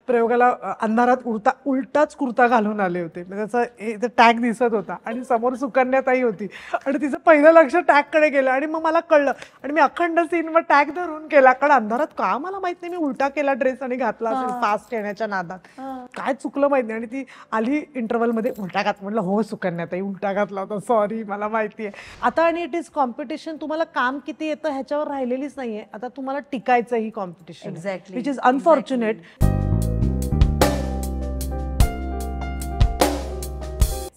प्रयोगाला अंधारात उलटाच कुर्ता घालून आले होते. त्याचा टॅग दिसत होता आणि समोर सुकन्याताई होती आणि तिचं पहिलं लक्ष टॅगकडे गेलं आणि मग मला कळलं आणि मी अखंड सीनवर टॅग धरून केला, कारण अंधारात का मला माहित नाही, मी उलटा केला ड्रेस आणि घातला असेल फास्ट येण्याच्या नादात, काय चुकलं माहित नाही. आणि ती आली इंटरव्हलमध्ये, उलटा घात. म्हटलं हो सुकन्याताई उलटा घातला होता, सॉरी, मला माहिती आहे. आता आणि इट इज कॉम्पिटिशन, तुम्हाला काम किती येतं ह्याच्यावर राहिलेलीच नाहीये, आता तुम्हाला टिकायचं ही कॉम्पिटिशन, विच इज अनफॉर्च्युनेट.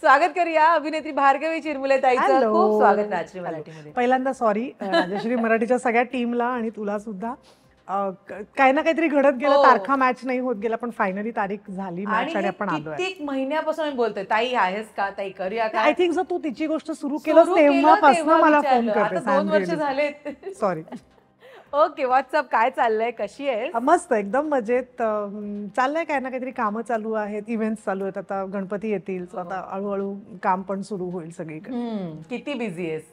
स्वागत करूया अभिनेत्री भार्गवी चिरमुले ताईचं. खूप स्वागत राजश्री मराठीमध्ये. पहिल्यांदा सॉरी राजश्री मराठीच्या सगळ्या टीमला आणि तुला सुद्धा. काही ना काहीतरी घडत गेलं, तारखा मॅच नाही होत गेला, पण फायनली तारीख झाली मॅच आणि आपण आलोय. कित्येक महिन्यापासून मी बोलतोय ताई आहेस का, ताई करूया का. आय थिंक तू तिची गोष्ट सुरू केलं तेव्हापासून मला फोन करते. 2 वर्ष झालेत. सॉरी. ओके, व्हॉट्सअप, काय चाललंय, कशी आहे. मस्त, एकदम मजेत चाललंय. काय ना काहीतरी कामं चालू आहेत, इव्हेंट्स चालू आहेत. आता गणपती येतील, आता हळूहळू काम पण सुरू होईल सगळीकडे. किती बिझी आहेस.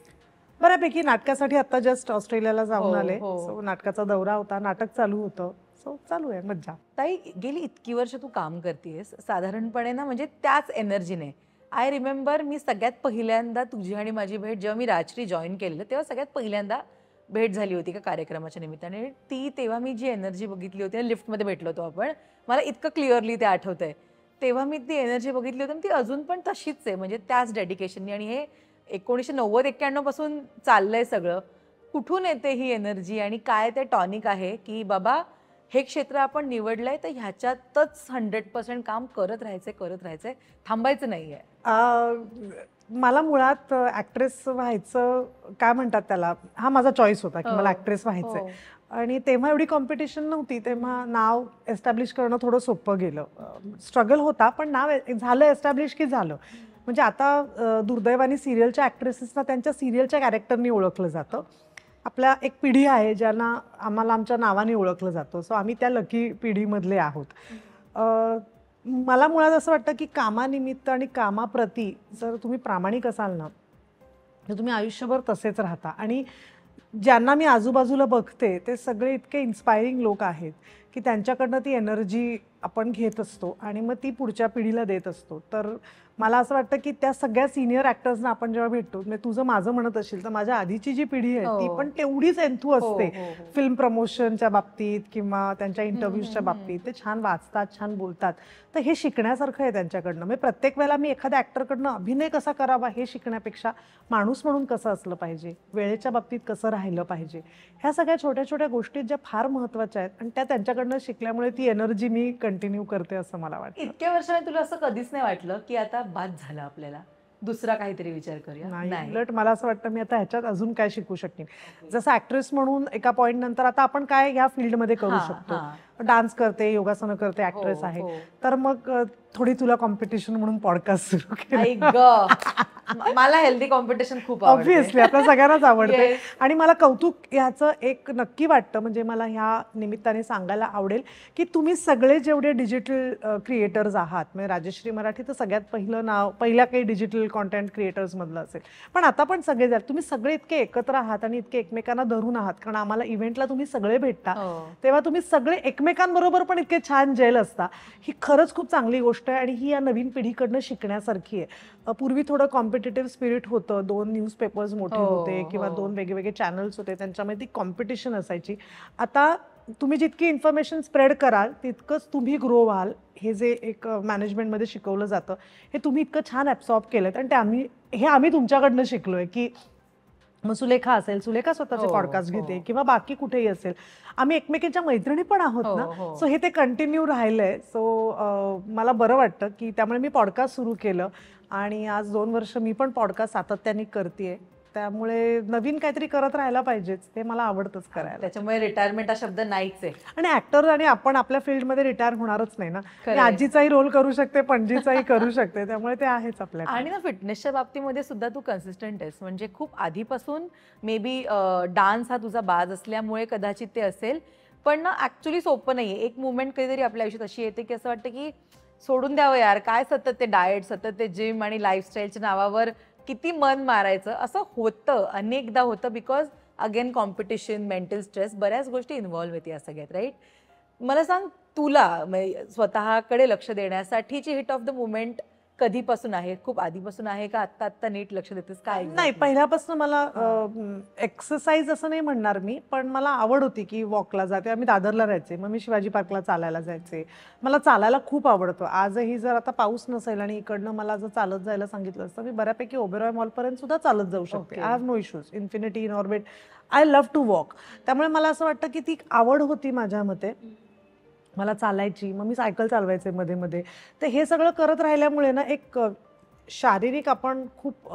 बऱ्यापैकी. नाटकासाठी आता जस्ट ऑस्ट्रेलियाला जाऊन आले, सो नाटकाचा दौरा होता, नाटक चालू होतं, सो चालू आहे मज्जा. ताई, गेली इतकी वर्ष तू काम करतेस साधारणपणे ना, म्हणजे त्याच एनर्जीने. आय रिमेंबर, मी सगळ्यात पहिल्यांदा तुझी आणि माझी भेट जेव्हा मी राजश्री जॉईन केलेलं तेव्हा सगळ्यात पहिल्यांदा भेट झाली होती का कार्यक्रमाच्या निमित्ताने. तेव्हा मी जी एनर्जी बघितली होती, लिफ्टमध्ये भेटलो होतो आपण, मला इतकं क्लिअरली ते आठवतंय. तेव्हा मी ती एनर्जी बघितली होती, ती अजून पण तशीच आहे, म्हणजे त्याच डेडिकेशननी. आणि हे 1990-91 पासून चाललंय सगळं. कुठून येते ही एनर्जी आणि काय ते टॉनिक आहे की बाबा हे क्षेत्र आपण निवडलंय तर ह्याच्यातच 100% काम करत राहायचंय, थांबायचं नाहीये. मला मुळात ऍक्ट्रेस व्हायचं, काय म्हणतात त्याला, हा माझा चॉईस होता की मला ऍक्ट्रेस व्हायचंय. आणि तेव्हा एवढी कॉम्पिटिशन नव्हती, तेव्हा नाव एस्टॅब्लिश करणं थोडं सोपं गेलं. स्ट्रगल होता, पण नाव झालं एस्टॅब्लिश की झालं. म्हणजे आता दुर्दैवाने सिरियलच्या ऍक्ट्रेसेसना त्यांच्या सिरियलच्या कॅरेक्टरनी ओळखलं जातं. आपल्या एक पिढी आहे ज्यांना आम्हाला आमच्या नावाने ओळखलं जातं, सो आम्ही त्या लकी पिढीमधले आहोत. मला मुळात असं वाटतं की कामानिमित्त आणि कामाप्रती जर तुम्ही प्रामाणिक असाल ना, तर तुम्ही आयुष्यभर तसेच राहता. आणि ज्यांना मी आजूबाजूला बघते ते सगळे इतके इन्स्पायरिंग लोक आहेत की त्यांच्याकडनं ती एनर्जी आपण घेत असतो आणि मग ती पुढच्या पिढीला देत असतो. तर मला असं वाटतं की त्या सगळ्या सिनियर ॲक्टर्सना आपण जेव्हा भेटतो, म्हणजे तुझं माझं म्हणत असेल तर माझ्या आधीची जी पिढी आहे ती पण तेवढीच एन्थू असते फिल्म प्रमोशनच्या बाबतीत किंवा त्यांच्या इंटरव्ह्यूजच्या बाबतीत. ते छान वाचतात, छान बोलतात. तर हे शिकण्यासारखं आहे त्यांच्याकडनं. म्हणजे प्रत्येक वेळेला मी एखाद्या ॲक्टरकडनं अभिनय कसा करावा हे शिकण्यापेक्षा माणूस म्हणून कसं असलं पाहिजे, वेळेच्या बाबतीत कसं राहिलं पाहिजे, ह्या सगळ्या छोट्या छोट्या गोष्टी ज्या फार महत्त्वाच्या आहेत आणि त्या त्यांच्याकडनं शिकल्यामुळे ती एनर्जी मी कंटिन्यू करते असं मला वाटतं. इतक्या वर्षाने तुला असं कधीच नाही वाटलं की आता बाद झाला, आपल्याला दुसरा काहीतरी विचार करूया? नाही, उलट मला असं वाटतं मी आता ह्याच्यात अजून काय शिकू शकेन. जसं ऍक्ट्रेस म्हणून एका पॉईंट नंतर आता आपण काय ह्या फील्डमध्ये करू शकतो. डान्स करते, योगासनं करते, ऍक्ट्रेस आहे, तर मग थोडी तुला कॉम्पिटिशन म्हणून पॉडकास्ट सुरू केलं. मला हेल्दी कॉम्पिटिशन खूप आवडते. ऑब्व्हियसली आपल्या सगळ्यांनाच आवडते. आणि मला कौतुक ह्याचं एक नक्की वाटतं, म्हणजे मला ह्या निमित्ताने सांगायला आवडेल की तुम्ही सगळे जेवढे डिजिटल क्रिएटर्स आहात, म्हणजे राजश्री मराठी तर सगळ्यात पहिलं नाव पहिल्या काही डिजिटल कॉन्टेंट क्रिएटर्समधलं असेल, पण आता पण सगळे जर तुम्ही सगळे इतके एकत्र आहात आणि इतके एकमेकांना धरून आहात, कारण आम्हाला इव्हेंटला तुम्ही सगळे भेटता, तेव्हा तुम्ही सगळे एकमेकांबरोबर पण इतके छान जेल असता. ही खरंच खूप चांगली गोष्ट आहे आणि ही या नवीन पिढीकडनं शिकण्यासारखी आहे. पूर्वी थोडं कॉम्पिटिटिव्ह स्पिरिट होतं, 2 न्यूजपेपर्स मोठे होते किंवा 2 वेगवेगळे चॅनल्स होते, त्यांच्यामध्ये ती कॉम्पिटिशन असायची. आता तुम्ही जितकी इन्फॉर्मेशन स्प्रेड कराल तितकंच तुम्ही ग्रो व्हाल. हे जे एक मॅनेजमेंटमध्ये शिकवलं जातं हे तुम्ही इतकं छान ॲब्सॉर्ब केलं आणि ते आम्ही तुमच्याकडनं शिकलोय. की मग सुलेखा असेल, सुलेखा स्वतःचे पॉडकास्ट घेते किंवा बाकी कुठेही असेल, आम्ही एकमेकींच्या मैत्रिणी पण आहोत ना. सो हे ते कंटिन्यू राहिलंय. सो मला बरं वाटतं की त्यामुळे मी पॉडकास्ट सुरू केलं आणि आज 2 वर्ष मी पण पॉडकास्ट सातत्याने करतेय. त्यामुळे नवीन काहीतरी करत राहायला पाहिजेच, ते मला आवडतंच करायला. त्याच्यामुळे रिटायरमेंट हा शब्द नाहीच आहे. आणि ऍक्टर आणि आपण आपल्या फील्डमध्ये रिटायर होणारच नाही ना. आजीचाही रोल करू शकते, पणजीचाही करू शकते, त्यामुळे ते आहेच आपल्याला. आणि ना फिटनेसच्या बाबतीमध्ये सुद्धा तू कन्सिस्टंट आहेस. म्हणजे खूप आधीपासून मे बी डान्स हा तुझा बाज असल्यामुळे कदाचित ते असेल, पण ना ऍक्च्युली सोपं नाहीये. एक मुवमेंट कधीतरी आपल्या आयुष्यात अशी येते की असं वाटतं की सोडून द्यावं यार, काय सतत ते डाएट, सतत ते जिम आणि लाईफस्टाईलच्या नावावर किती मन मारायचं. असं होतं, अनेकदा होतं, because again competition, mental stress, बऱ्याच गोष्टी इन्व्हॉल्व्ह होती या सगळ्यात, राईट. मला सांग, तुला म्हणजे स्वतःकडे लक्ष देण्यासाठीची हिट ऑफ द मुमेंट कधीपासून आहे? खूप आधीपासून आहे का आत्ता आत्ता नीट लक्ष देतेस काय? नाही, पहिल्यापासून मला एक्सरसाइज असं नाही म्हणणार मी, पण मला आवड होती की वॉकला जाते. आम्ही दादरला राहायचे, मग मी शिवाजी पार्कला चालायला जायचे. मला चालायला खूप आवडतं. आजही जर आता पाऊस नसेल आणि इकडनं मला जर चालत जायला सांगितलं असतं, मी बऱ्यापैकी ओबेरॉय मॉलपर्यंत सुद्धा चालत जाऊ शकते. I have no issues. Infinity, in orbit, I love to walk. त्यामुळे मला असं वाटतं की ती आवड होती माझ्या मते. मला चालायची, मग मी सायकल चालवायचे मध्ये मध्ये. तर हे सगळं करत राहिल्यामुळे ना एक शारीरिक आपण खूप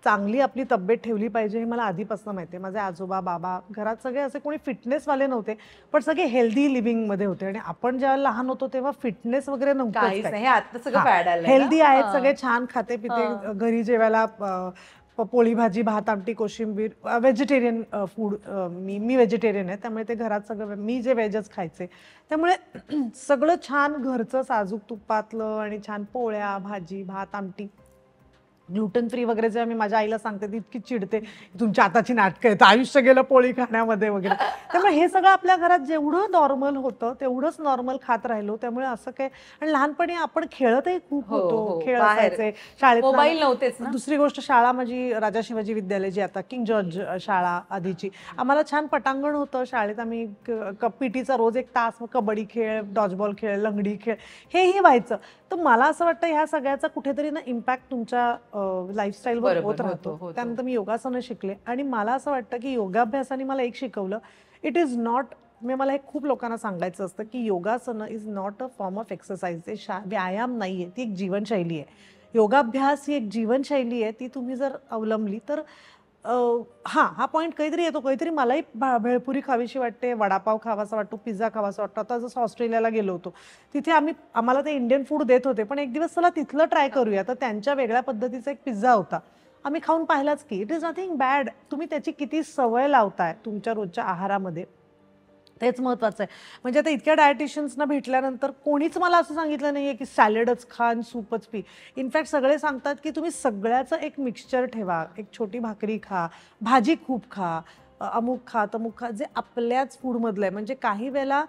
चांगली आपली तब्येत ठेवली पाहिजे हे मला आधीपासून माहिती आहे. माझे आजोबा, बाबा, घरात सगळे असे कोणी फिटनेसवाले नव्हते, पण सगळे हेल्दी लिव्हिंगमध्ये होते. आणि आपण जेव्हा लहान होतो तेव्हा फिटनेस वगैरे काहीच नव्हतं. नाही, आता सगळं फॅड आलंय. हेल्दी आहेत सगळे, छान खाते पिते, घरी जेवायला पोळी भाजी, भात, आमटी, कोशिंबीर, व्हेजिटेरियन फूड. मी व्हेजिटेरियन आहे, त्यामुळे ते घरात सगळं मी जे व्हेजच खायचे. त्यामुळे सगळं छान घरचं साजूक तुपातलं आणि छान पोळ्या, भाजी, भात, आमटी, ग्लुटन फ्री वगैरे. जेव्हा मी माझ्या आईला सांगते ती इतकी चिडते, तुमच्या आताची नाटकं आहेत, आयुष्य गेलं पोळी खाण्यामध्ये वगैरे. त्यामुळे हे सगळं आपल्या घरात जेवढं नॉर्मल होतं तेवढंच नॉर्मल खात राहिलो. त्यामुळे असं काय, आणि लहानपणी आपण खेळतही खूप होतो, खेळ असायचे शाळेत. मोबाईल नव्हतेच ना. दुसरी गोष्ट, शाळा माझी राजा शिवाजी विद्यालय जी आता किंग जॉर्ज शाळा आधीची, आम्हाला छान पटांगण होतं शाळेत. आम्ही पीटीचा रोज 1 तास कबड्डी खेळ, डॉजबॉल खेळ, लंगडी खेळ हेही व्हायचं. तर मला असं वाटतं ह्या सगळ्याचा कुठेतरी ना इम्पॅक्ट तुमच्या लाईफस्टाईलवर होत राहतो. त्यानंतर मी योगासनं शिकले आणि मला असं वाटतं की योगाभ्यासाने मला एक शिकवलं, इट इज नॉट, मला हे खूप लोकांना सांगायचं असतं की योगासनं is not a form of exercise. ते व्यायाम नाही आहे, ती एक जीवनशैली आहे. योगाभ्यास ही एक जीवनशैली आहे. ती तुम्ही जर अवलंबली तर हा पॉईंट काहीतरी येतो. काहीतरी मलाही भेळपुरी खावीशी वाटते, वडापाव खावासा वाटतो, पिझ्झा खावासा वाटतो. आता जसं ऑस्ट्रेलियाला गेलो होतो, तिथे आम्हाला ते इंडियन फूड देत होते, पण एक दिवस चला तिथलं ट्राय करूया. तर त्यांच्या वेगळ्या पद्धतीचा एक पिझ्झा होता, आम्ही खाऊन पाहिलाच की इट इज नथिंग बॅड. तुम्ही त्याची किती सवय लावताय तुमच्या रोजच्या आहारामध्ये, तेच महत्त्वाचं आहे. म्हणजे आता इतक्या डायटिशियन्सना भेटल्यानंतर कोणीच मला असं सांगितलं नाही आहे की सॅलडच खा आणि सूपच पी. इनफॅक्ट सगळे सांगतात की तुम्ही सगळ्याचं एक मिक्सचर ठेवा, एक छोटी भाकरी खा, भाजी खूप खा, अमुक खा, तमुक खा, जे आपल्याच फूडमधलं आहे. म्हणजे काही वेळेला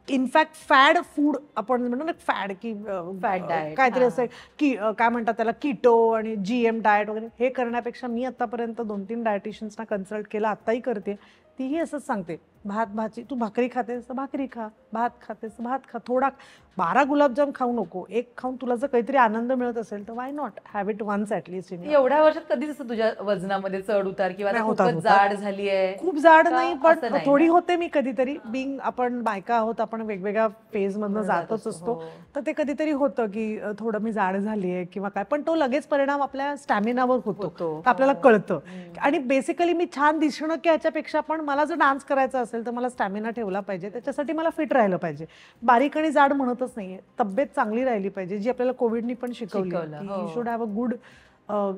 इनफॅक्ट फॅड फूड आपण म्हणतो ना, फॅड की फॅट डाएट काहीतरी असं की काय म्हणतात त्याला, कीटो आणि GM डाएट वगैरे, हे करण्यापेक्षा मी आतापर्यंत 2-3 डायटिशियन्सना कन्सल्ट केलं, आत्ताही करते. तीही असंच सांगते, भाजी, तू भाकरी खातेस तर भाकरी खा, भात खातेस तर भात खा, थोडा 12 गुलाबजाम खाऊ नको, एक खाऊन तुला जर काहीतरी आनंद मिळत असेल तर why not have it once at least. एवढ्या वर्षात कधीच असं तुझ्या वजनामध्ये चढ उतार किंवा खूपच जाड झाली आहे? खूप जाड नाही, पण थोडी होते मी कधीतरी. बिंग आपण बायका आहोत, आपण वेगवेगळ्या फेज मधनं जातच असतो. तर ते कधीतरी होतं की थोडं मी जाड झाली आहे किंवा काय, पण तो लगेच परिणाम आपल्या स्टॅमिनावर होतो, आपल्याला कळतं. आणि बेसिकली मी छान दिसणं की ह्याच्यापेक्षा पण मला जर डान्स करायचा असेल तर मला स्टॅमिना ठेवला पाहिजे, त्याच्यासाठी मला फिट राहिलं पाहिजे. बारीक आणि जाड म्हणतच नाहीये, तब्येत चांगली राहिली पाहिजे, जी आपल्याला कोविडनी पण शिकवली. You should have a good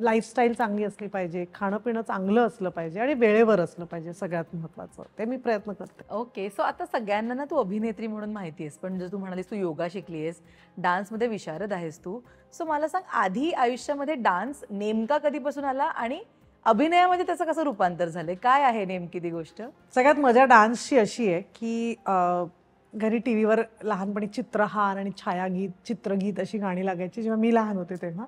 lifestyle, चांगली असली पाहिजे, खाणं पिणं चांगलं असलं पाहिजे आणि वेळेवर असलं पाहिजे, सगळ्यात महत्वाचं. ते मी प्रयत्न करते. ओके, सो आता सगळ्यांना ना तू अभिनेत्री म्हणून माहिती आहेस, पण जर तू म्हणालीस तू योगा शिकली आहेस, डान्समध्ये विशारद आहेस तू, सो मला सांग, आधी आयुष्यामध्ये डान्स नेमका कधीपासून आला आणि अभिनयामध्ये त्याचं कसं रूपांतर झालंय? काय आहे नेमकी ती गोष्ट? सगळ्यात मजा डान्सची अशी आहे की घरी टीव्हीवर लहानपणी चित्रहार आणि छायागीत, चित्रगीत अशी गाणी लागायची जेव्हा मी लहान होते तेव्हा.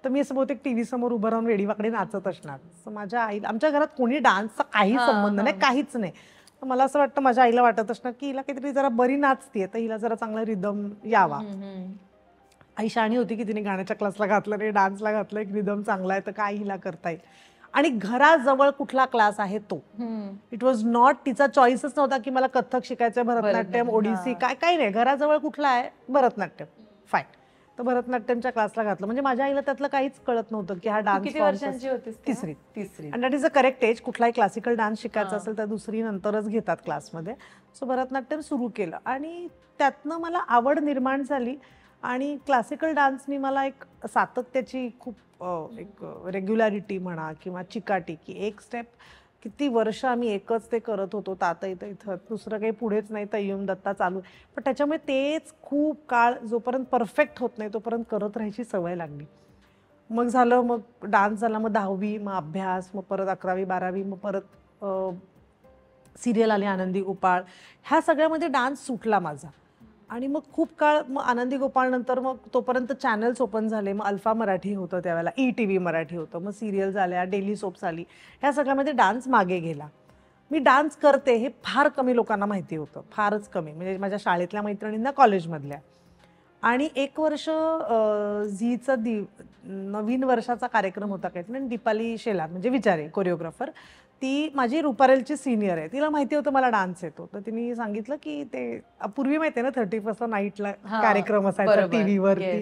तर मी असं बहुतेक टीव्ही समोर उभं राहून वेडीवाकडे नाचत असणार. सो माझ्या आमच्या घरात कोणी डान्सचा काही संबंध नाही, काहीच नाही. तर मला असं वाटतं माझ्या आईला वाटत असणार की हिला काहीतरी जरा बरी नाचते, तर हिला जरा चांगला रिदम यावा. आई शहाणी होती की तिने गाण्याच्या क्लासला घातलं नाही, डान्सला घातलं, एक रिदम चांगला आहे तर काय हिला करता येईल. आणि घराजवळ कुठला क्लास आहे तो, इट वॉज नॉट, तिचा चॉईसच नव्हता की मला कथ्थक शिकायचं, भरतनाट्यम, ओडिसी, काय नाही, घराजवळ कुठला आहे भरतनाट्यम, फाईन. तर भरतनाट्यमच्या क्लासला घातलं. म्हणजे माझ्या आईला त्यातलं काहीच कळत नव्हतं की हा डान्स. किती वर्षांची होतीस? तिसरी. आणि that is a correct age. कुठलाही क्लासिकल डान्स शिकायचा असेल तर दुसरी नंतरच घेतात क्लासमध्ये. सो भरतनाट्यम सुरू केलं आणि त्यातनं मला आवड निर्माण झाली. आणि क्लासिकल डान्सनी मला एक सातत्याची खूप एक रेग्युलॅरिटी म्हणा किंवा चिकाटी, की एक स्टेप किती वर्ष आम्ही एकच ते करत होतो, तात इथं दुसरं काही पुढेच नाही, तय्युम दत्ता चालू. पण त्याच्यामुळे तेच खूप काळ जोपर्यंत परफेक्ट होत नाही तोपर्यंत करत राहायची सवय लागली. मग झालं, मग डान्स झाला, मग 10वी, मग अभ्यास, मग परत 11वी 12वी, मग परत सिरियल आली आनंदी गोपाळ, ह्या सगळ्यामध्ये डान्स सुटला माझा. आणि मग खूप काळ मग आनंदी गोपाळ नंतर मग तोपर्यंत चॅनल्स ओपन झाले. मग अल्फा मराठी होतं त्यावेळेला, ETV मराठी होतं, मग सिरियल्स आल्या, डेली सोप्स आली. ह्या सगळ्यामध्ये डान्स मागे गेला. मी डान्स करते हे फार कमी लोकांना माहिती होतं, फारच कमी, म्हणजे माझ्या शाळेतल्या मैत्रिणींना, कॉलेजमधल्या. आणि 1 वर्ष झीचा नवीन वर्षाचा कार्यक्रम होता काहीतरी, आणि दीपाली शेलार म्हणजे विचारे कोरिओग्राफर, ती माझी रुपारेलची सिनियर आहे. तिला माहिती होतं मला डान्स येतो, तर तिने सांगितलं की ते पूर्वी माहिती आहे ना 31st नाईटला कार्यक्रम असायचा टीव्हीवरती,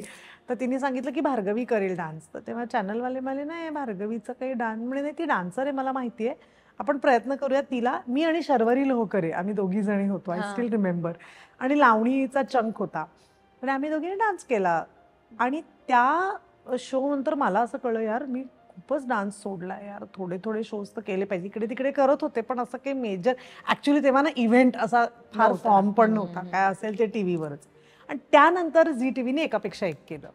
तर तिने सांगितलं की भार्गवी करेल डान्स. तर तेव्हा चॅनलवाले म्हणाले नाही भार्गवीचं काही डान्स, म्हणे नाही ती डान्सर आहे मला माहिती आहे, आपण प्रयत्न करूया तिला. मी आणि शर्वरी लोहकरे आम्ही दोघी जणी होतो, आय स्टील रिमेंबर. आणि लावणीचा चंक होता, आणि आम्ही दोघींनी डान्स केला. आणि त्या शो नंतर मला असं कळलं यार मी खूपच डान्स सोडला यार, थोडे थोडे शोज तर केले पाहिजे. इकडे तिकडे करत होते पण असं काही मेजर ऍक्च्युली तेव्हा ना इव्हेंट असा फार फॉर्म पण नव्हता, काय असेल ते टीव्हीवरच. आणि त्यानंतर झी टीव्हीने एकापेक्षा एक केलं.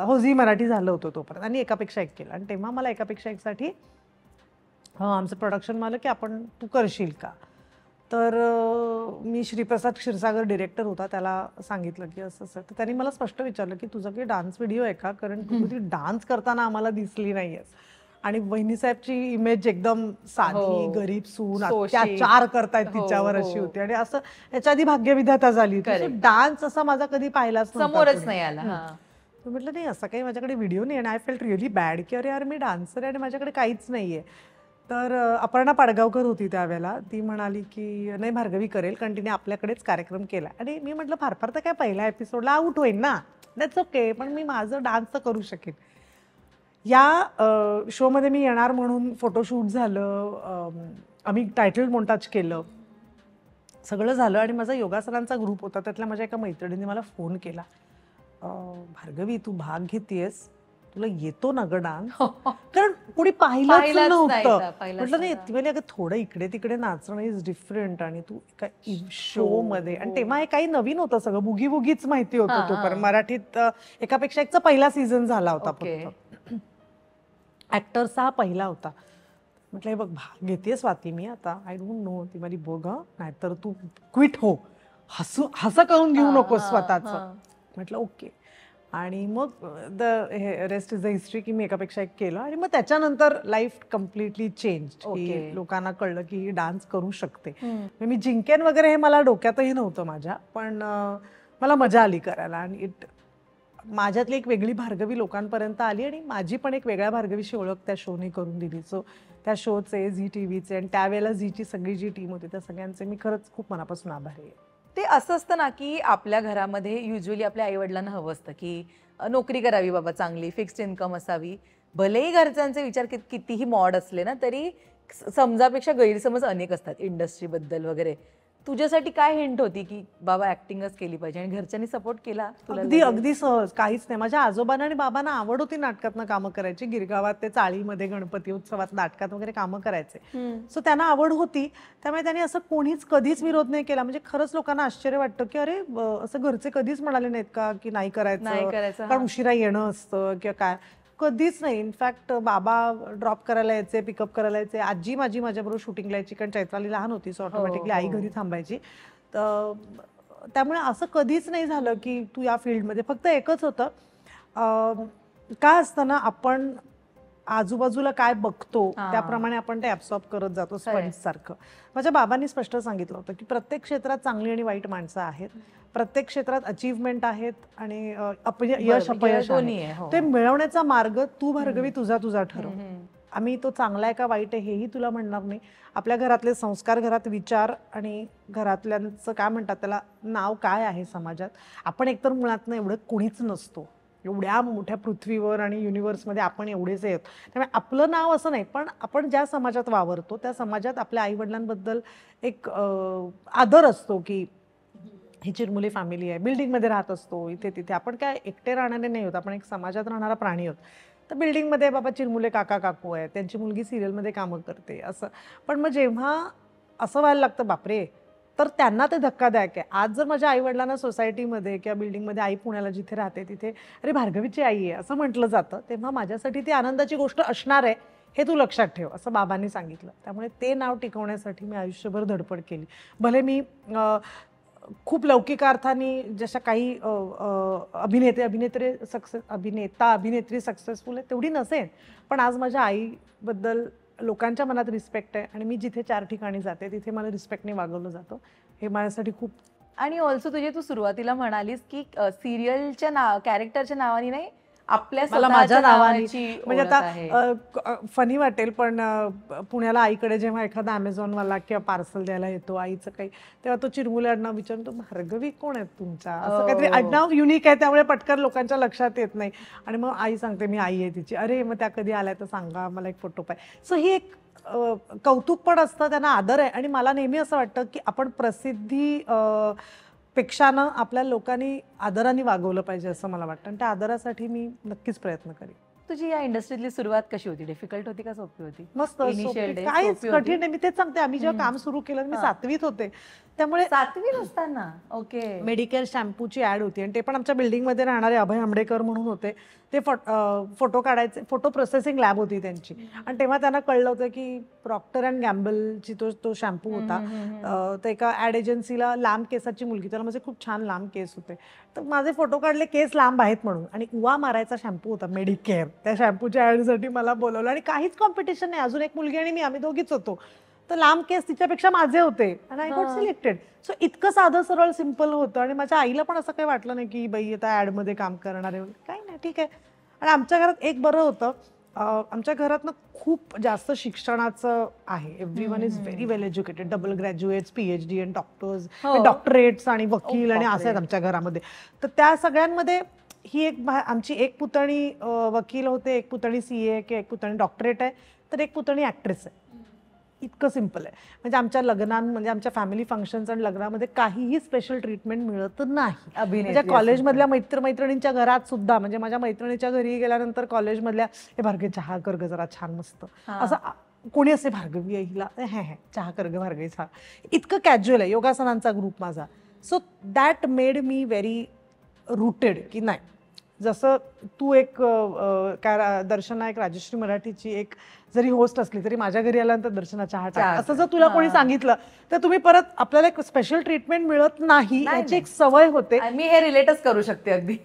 हो, झी मराठी झालं होतं तोपर्यंत, आणि एकापेक्षा एक केलं. आणि तेव्हा मला एकापेक्षा एक साठी आमचं प्रोडक्शन मला की आपण तू करशील का. तर मी श्रीप्रसाद क्षीरसागर डिरेक्टर होता, त्याला सांगितलं की असं असं. तर त्यांनी मला स्पष्ट विचारलं की तुझा काही डान्स व्हिडिओ आहे का, कारण तू कधी डान्स करताना आम्हाला दिसली नाहीयेस. आणि वहिनीसाहेबची इमेज एकदम साधी गरीब सून, अत्याचार करतायत तिच्यावर अशी होती. आणि असं याच्या आधी भाग्यविधाता झाली, डान्स असा माझा कधी पाहिलाच समोरच नाही आला. म्हटलं नाही असं काही माझ्याकडे व्हिडिओ नाही. आणि आय फेल्ट रिअली बॅड की अरे यार मी डान्सर आहे आणि माझ्याकडे काहीच नाहीये. तर अपर्णा पाडगावकर होती त्यावेळेला, ती म्हणाली की नाही भार्गवी करेल, कारण तिने आपल्याकडेच कार्यक्रम केला. आणि मी म्हटलं फार फार तर काय पहिल्या एपिसोडला आउट होईल ना, दॅट्स ओके, पण मी माझं डान्स तर करू शकेन. या शोमध्ये मी येणार म्हणून फोटोशूट झालं, आम्ही टायटल मोंटाज केलं, सगळं झालं. आणि माझा योगासनांचा ग्रुप होता, त्यातल्या माझ्या एका मैत्रिणीने मला फोन केला, भार्गवी तू भाग घेतेयस, तुला येतो ना ग डान्स, कारण कोणी पाहिलंच नव्हतं. म्हटलं नाही, ती म्हणजे अगं थोडं इकडे तिकडे नाचणं इज डिफरंट, आणि तू काय शो मध्ये. आणि तेव्हा हे काही नवीन होतं, सगळं बुगी बुगीच माहिती होतं तोपर्यंत. मराठीत एकापेक्षा एकचा पहिला सीझन झाला होता फक्त, ऍक्टर्सचा हा पहिला होता. म्हटलं हे बघ भाग घेतेय स्वाती मी आता, आय डोंट नो, ती माझी बघ नाहीतर तू क्विट हो, हसं करून घेऊ नकोस स्वतःच. म्हटलं ओके. आणि मग रेस्ट इज द हिस्ट्री की मी एकापेक्षा एक केलं. आणि मग त्याच्यानंतर लाईफ कम्प्लिटली चेंज, की लोकांना कळलं की ही डान्स करू शकते. मी जिंकेन वगैरे हे मला डोक्यातही नव्हतं माझ्या, पण मला मजा आली करायला. आणि माझ्यातली एक वेगळी भार्गवी लोकांपर्यंत आली, आणि माझी पण एक वेगळ्या भार्गवीशी ओळख त्या शोने करून दिली. सो त्या शोचे, झी टीव्हीचे, आणि त्यावेळेला झीची सगळी जी टीम होती त्या सगळ्यांचे मी खरंच खूप मनापासून आभारी आहे. ते असं असतं ना की आपल्या घरामध्ये युजली आपल्या आईवडिलांना हवं असतं की नोकरी करावी बाबा, चांगली फिक्स्ड इन्कम असावी. भलेही घरच्यांचे विचार कितीही मॉड असले ना तरी समजापेक्षा गैरसमज अनेक असतात इंडस्ट्रीबद्दल वगैरे. तुझ्यासाठी काय हिंट होती की बाबा ऍक्टिंगच केली पाहिजे, आणि घरच्यांनी सपोर्ट केला तुला? अगदी सहज, काहीच नाही. माझ्या आजोबांना आणि बाबांना आवड होती नाटकातनं कामं करायची. गिरगावात ते चाळीमध्ये गणपती उत्सवात नाटकात वगैरे कामं करायचे. सो त्यांना आवड होती, त्यामुळे त्यांनी असं कोणीच कधीच विरोध नाही केला. म्हणजे खरंच लोकांना आश्चर्य वाटतं की अरे असं घरचे कधीच म्हणाले नाहीत का की नाही करायचं, कारण उशिरा येणं असतं किंवा काय, कधीच नाही. इनफॅक्ट बाबा ड्रॉप करायला यायचे, पिकअप करायला यायचे. आजी माझी माझ्याबरोबर शूटिंगला यायची, कारण चैत्राली लहान होती, सो ऑटोमॅटिकली आई घरी थांबायची. तर त्यामुळे असं कधीच नाही झालं की तू या फील्डमध्ये. फक्त एकच होतं, काय असतं ना, आपण आजूबाजूला काय बघतो त्याप्रमाणे आपण ते ॲब्सॉर्ब करत जातो स्पंज सारखं. माझ्या बाबांनी स्पष्ट सांगितलं होतं की प्रत्येक क्षेत्रात चांगली आणि वाईट माणसं आहेत, प्रत्येक क्षेत्रात अचीवमेंट आहेत आणि यश अपयश आहे. ते मिळवण्याचा मार्ग तू भार्गवी तुझा ठरव. आम्ही तो चांगला आहे का वाईट आहे हेही तुला म्हणणार नाही. आपल्या घरातले संस्कार, घरात विचार, आणि घरातल्यांचं काय म्हणतात त्याला नाव काय आहे समाजात. आपण एकतर मुळात एवढं कोणीच नसतो, एवढ्या मोठ्या पृथ्वीवर आणि युनिव्हर्समध्ये आपण एवढेच आहेत. त्यामुळे आपलं नाव असं नाही, पण आपण ज्या समाजात वावरतो त्या समाजात आपल्या आईवडिलांबद्दल एक आदर असतो की ही चिरमुली फॅमिली आहे, बिल्डिंगमध्ये राहत असतो, इथे तिथे. आपण काय एकटे राहणारे नाही होत, आपण एक समाजात राहणारा प्राणी आहोत. तर बिल्डिंगमध्ये बाबा चिरमुले काका काकू आहेत, त्यांची मुलगी सिरियलमध्ये कामं करते असं. पण मग जेव्हा असं व्हायला लागतं बापरे, तर त्यांना ते धक्कादायक आहे. आज जर माझ्या आईवडिलांना सोसायटीमध्ये किंवा बिल्डिंगमध्ये, आई पुण्याला जिथे राहते तिथे अरे भार्गवीची आई आहे असं म्हटलं जातं, तेव्हा माझ्यासाठी ती आनंदाची गोष्ट असणार आहे हे तू लक्षात ठेव, असं बाबांनी सांगितलं. त्यामुळे ते नाव टिकवण्यासाठी मी आयुष्यभर धडपड केली. भले मी खूप लौकिक अर्थाने जशा काही अभिनेता अभिनेत्री सक्सेसफुल आहे तेवढी नसेल, पण आज माझ्या आईबद्दल लोकांच्या मनात रिस्पेक्ट आहे आणि मी जिथे 4 ठिकाणी जाते तिथे मला रिस्पेक्टने वागवलं जातं. हे माझ्यासाठी खूप. आणि ऑल्सो तू सुरुवातीला म्हणालीस की सिरियलच्या कॅरेक्टरच्या नावाने नाही, आपल्या मला माझ्या स्वतःच्या नावाने नावाची म्हणजे ओळख आहे. आता फनी वाटेल पण पुण्याला आईकडे जेव्हा एखादा अमेझॉनवाला किंवा पार्सल द्यायला येतो आईचं काही, तेव्हा तो चिरमुले आडनाव विचारतो, भार्गवी कोण आहेत तुमच्या, असं काहीतरी आडनाव युनिक आहे त्यामुळे पटकन लोकांच्या लक्षात येत नाही. आणि मग आई सांगते मी आई आहे तिची, अरे मग त्या कधी आल्या तर सांगा मला एक फोटो पाहिजे. सो ही एक कौतुक पण असतं, त्यांना आदर आहे. आणि मला नेहमी असं वाटतं की आपण प्रसिद्धी पेक्षा ना आपल्या लोकांनी आदराने वागवलं पाहिजे असं मला वाटतं, आणि त्या आदरासाठी मी नक्कीच प्रयत्न करेन. तुझी या इंडस्ट्रीतली सुरुवात कशी होती? डिफिकल्ट होती का सोपी होती? मस्त, Initial days काहीच सोपी होती? कठीण नाही. मी तेच सांगते, आम्ही जेव्हा काम सुरू केलं मी 7वीत होते, त्यामुळे 7वीत असताना. ओके. मेडिकेअर शॅम्पूची ऍड होती आणि ते पण आमच्या बिल्डिंगमध्ये राहणारे अभय आंबडेकर म्हणून होते. ते फोटो काढायचे, फोटो प्रोसेसिंग लॅब होती त्यांची. आणि तेव्हा त्यांना कळलं होतं की प्रॉक्टर अँड गॅम्बलची तो शॅम्पू होता. तर एका ऍड एजन्सीला लांब केसाची मुलगी, त्याला माझे खूप छान लांब केस होते, तर माझे फोटो काढले केस लांब आहेत म्हणून, आणि उवा मारायचा शॅम्पू होता मेडिकेअर. त्या शॅम्पूच्या ऍडसाठी मला बोलवलं आणि काहीच कॉम्पिटिशन नाही, अजून एक मुलगी आणि मी, आम्ही दोघीच होतो. तर लांब केस तिच्यापेक्षा माझे होते आणि आय गॉट सिलेक्टेड. सो इतकं साधं सरळ सिम्पल होतं. आणि माझ्या आईला पण असं काही वाटलं नाही की बाई आता ॲडमध्ये काम करणार आहे, काही नाही, ठीक आहे. आणि आमच्या घरात एक बरं होतं, आमच्या घरात ना खूप जास्त शिक्षणाचं आहे. Everyone is very well educated, double graduates, PhD आणि डॉक्टर्स, डॉक्टरेट्स आणि वकील आणि असं आहेत आमच्या घरामध्ये. तर त्या सगळ्यांमध्ये ही एक आमची एक पुतणी वकील होते, एक पुतणी CA, एक पुतणी डॉक्टरेट आहे, तर एक पुतणी ॲक्ट्रेस आहे. इतकं सिम्पल आहे. म्हणजे आमच्या म्हणजे आमच्या फॅमिली फंक्शन्स आणि लग्नामध्ये काहीही स्पेशल ट्रीटमेंट मिळत नाही. म्हणजे कॉलेजमधल्या मैत्रिणींच्या घरात सुद्धा, म्हणजे माझ्या मैत्रिणीच्या घरी गेल्यानंतर कॉलेजमधल्या, हे भार्गवी चहा कर ग जरा छान मस्त, असं कोणी असे भार्गवी आहे हिला, हे चहा कर ग भार्गवी चहा, इतकं कॅज्युअल आहे. योगासनांचा ग्रुप माझा. So that made me very rooted की नाही, जसं तू एक काय दर्शना एक राजश्री मराठीची एक जरी होस्ट असली तरी माझ्या घरी आल्यानंतर दर्शना चहा टाक असं जर तुला कोणी सांगितलं तर तुम्ही परत, आपल्याला एक स्पेशल ट्रीटमेंट मिळत नाही याची एक सवय होते. मी हे रिलेटच करू शकते अगदी.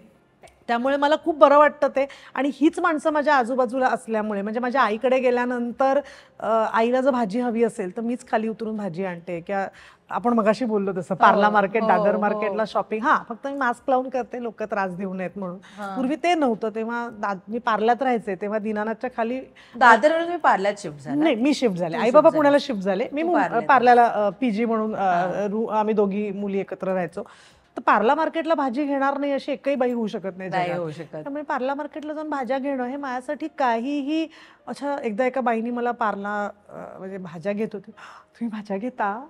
त्यामुळे मला खूप बरं वाटतं ते. आणि हीच माणसं माझ्या आजूबाजूला असल्यामुळे, म्हणजे माझ्या आईकडे गेल्यानंतर आईला जर भाजी हवी असेल तर मीच खाली उतरून भाजी आणते. किंवा आपण मगाशी बोललो तसं पार्ला मार्केट, दादर मार्केटला शॉपिंग, फक्त मी मास्क लावून करते, लोक त्रास देऊ नयेत म्हणून. पूर्वी ते नव्हतं, तेव्हा मी पार्ल्यात राहायचे, तेव्हा दीनानाथच्या खाली. दादर मी पार्ल्यात शिफ्ट झाले? नाही, मी शिफ्ट झाले, आई बाबा पुण्याला शिफ्ट झाले, मी पार्ल्याला PG म्हणून आम्ही दोघी मुली एकत्र राहायचो. तर पार्ला मार्केटला भाजी घेणार नाही अशी एकही बाई होऊ शकत नाही. त्यामुळे पार्ला मार्केटला जाऊन भाज्या घेणं हे माझ्यासाठी काहीही. अच्छा, एकदा एका बाईनी मला म्हणजे भाज्या घेत होती, तुम्ही भाज्या घेता?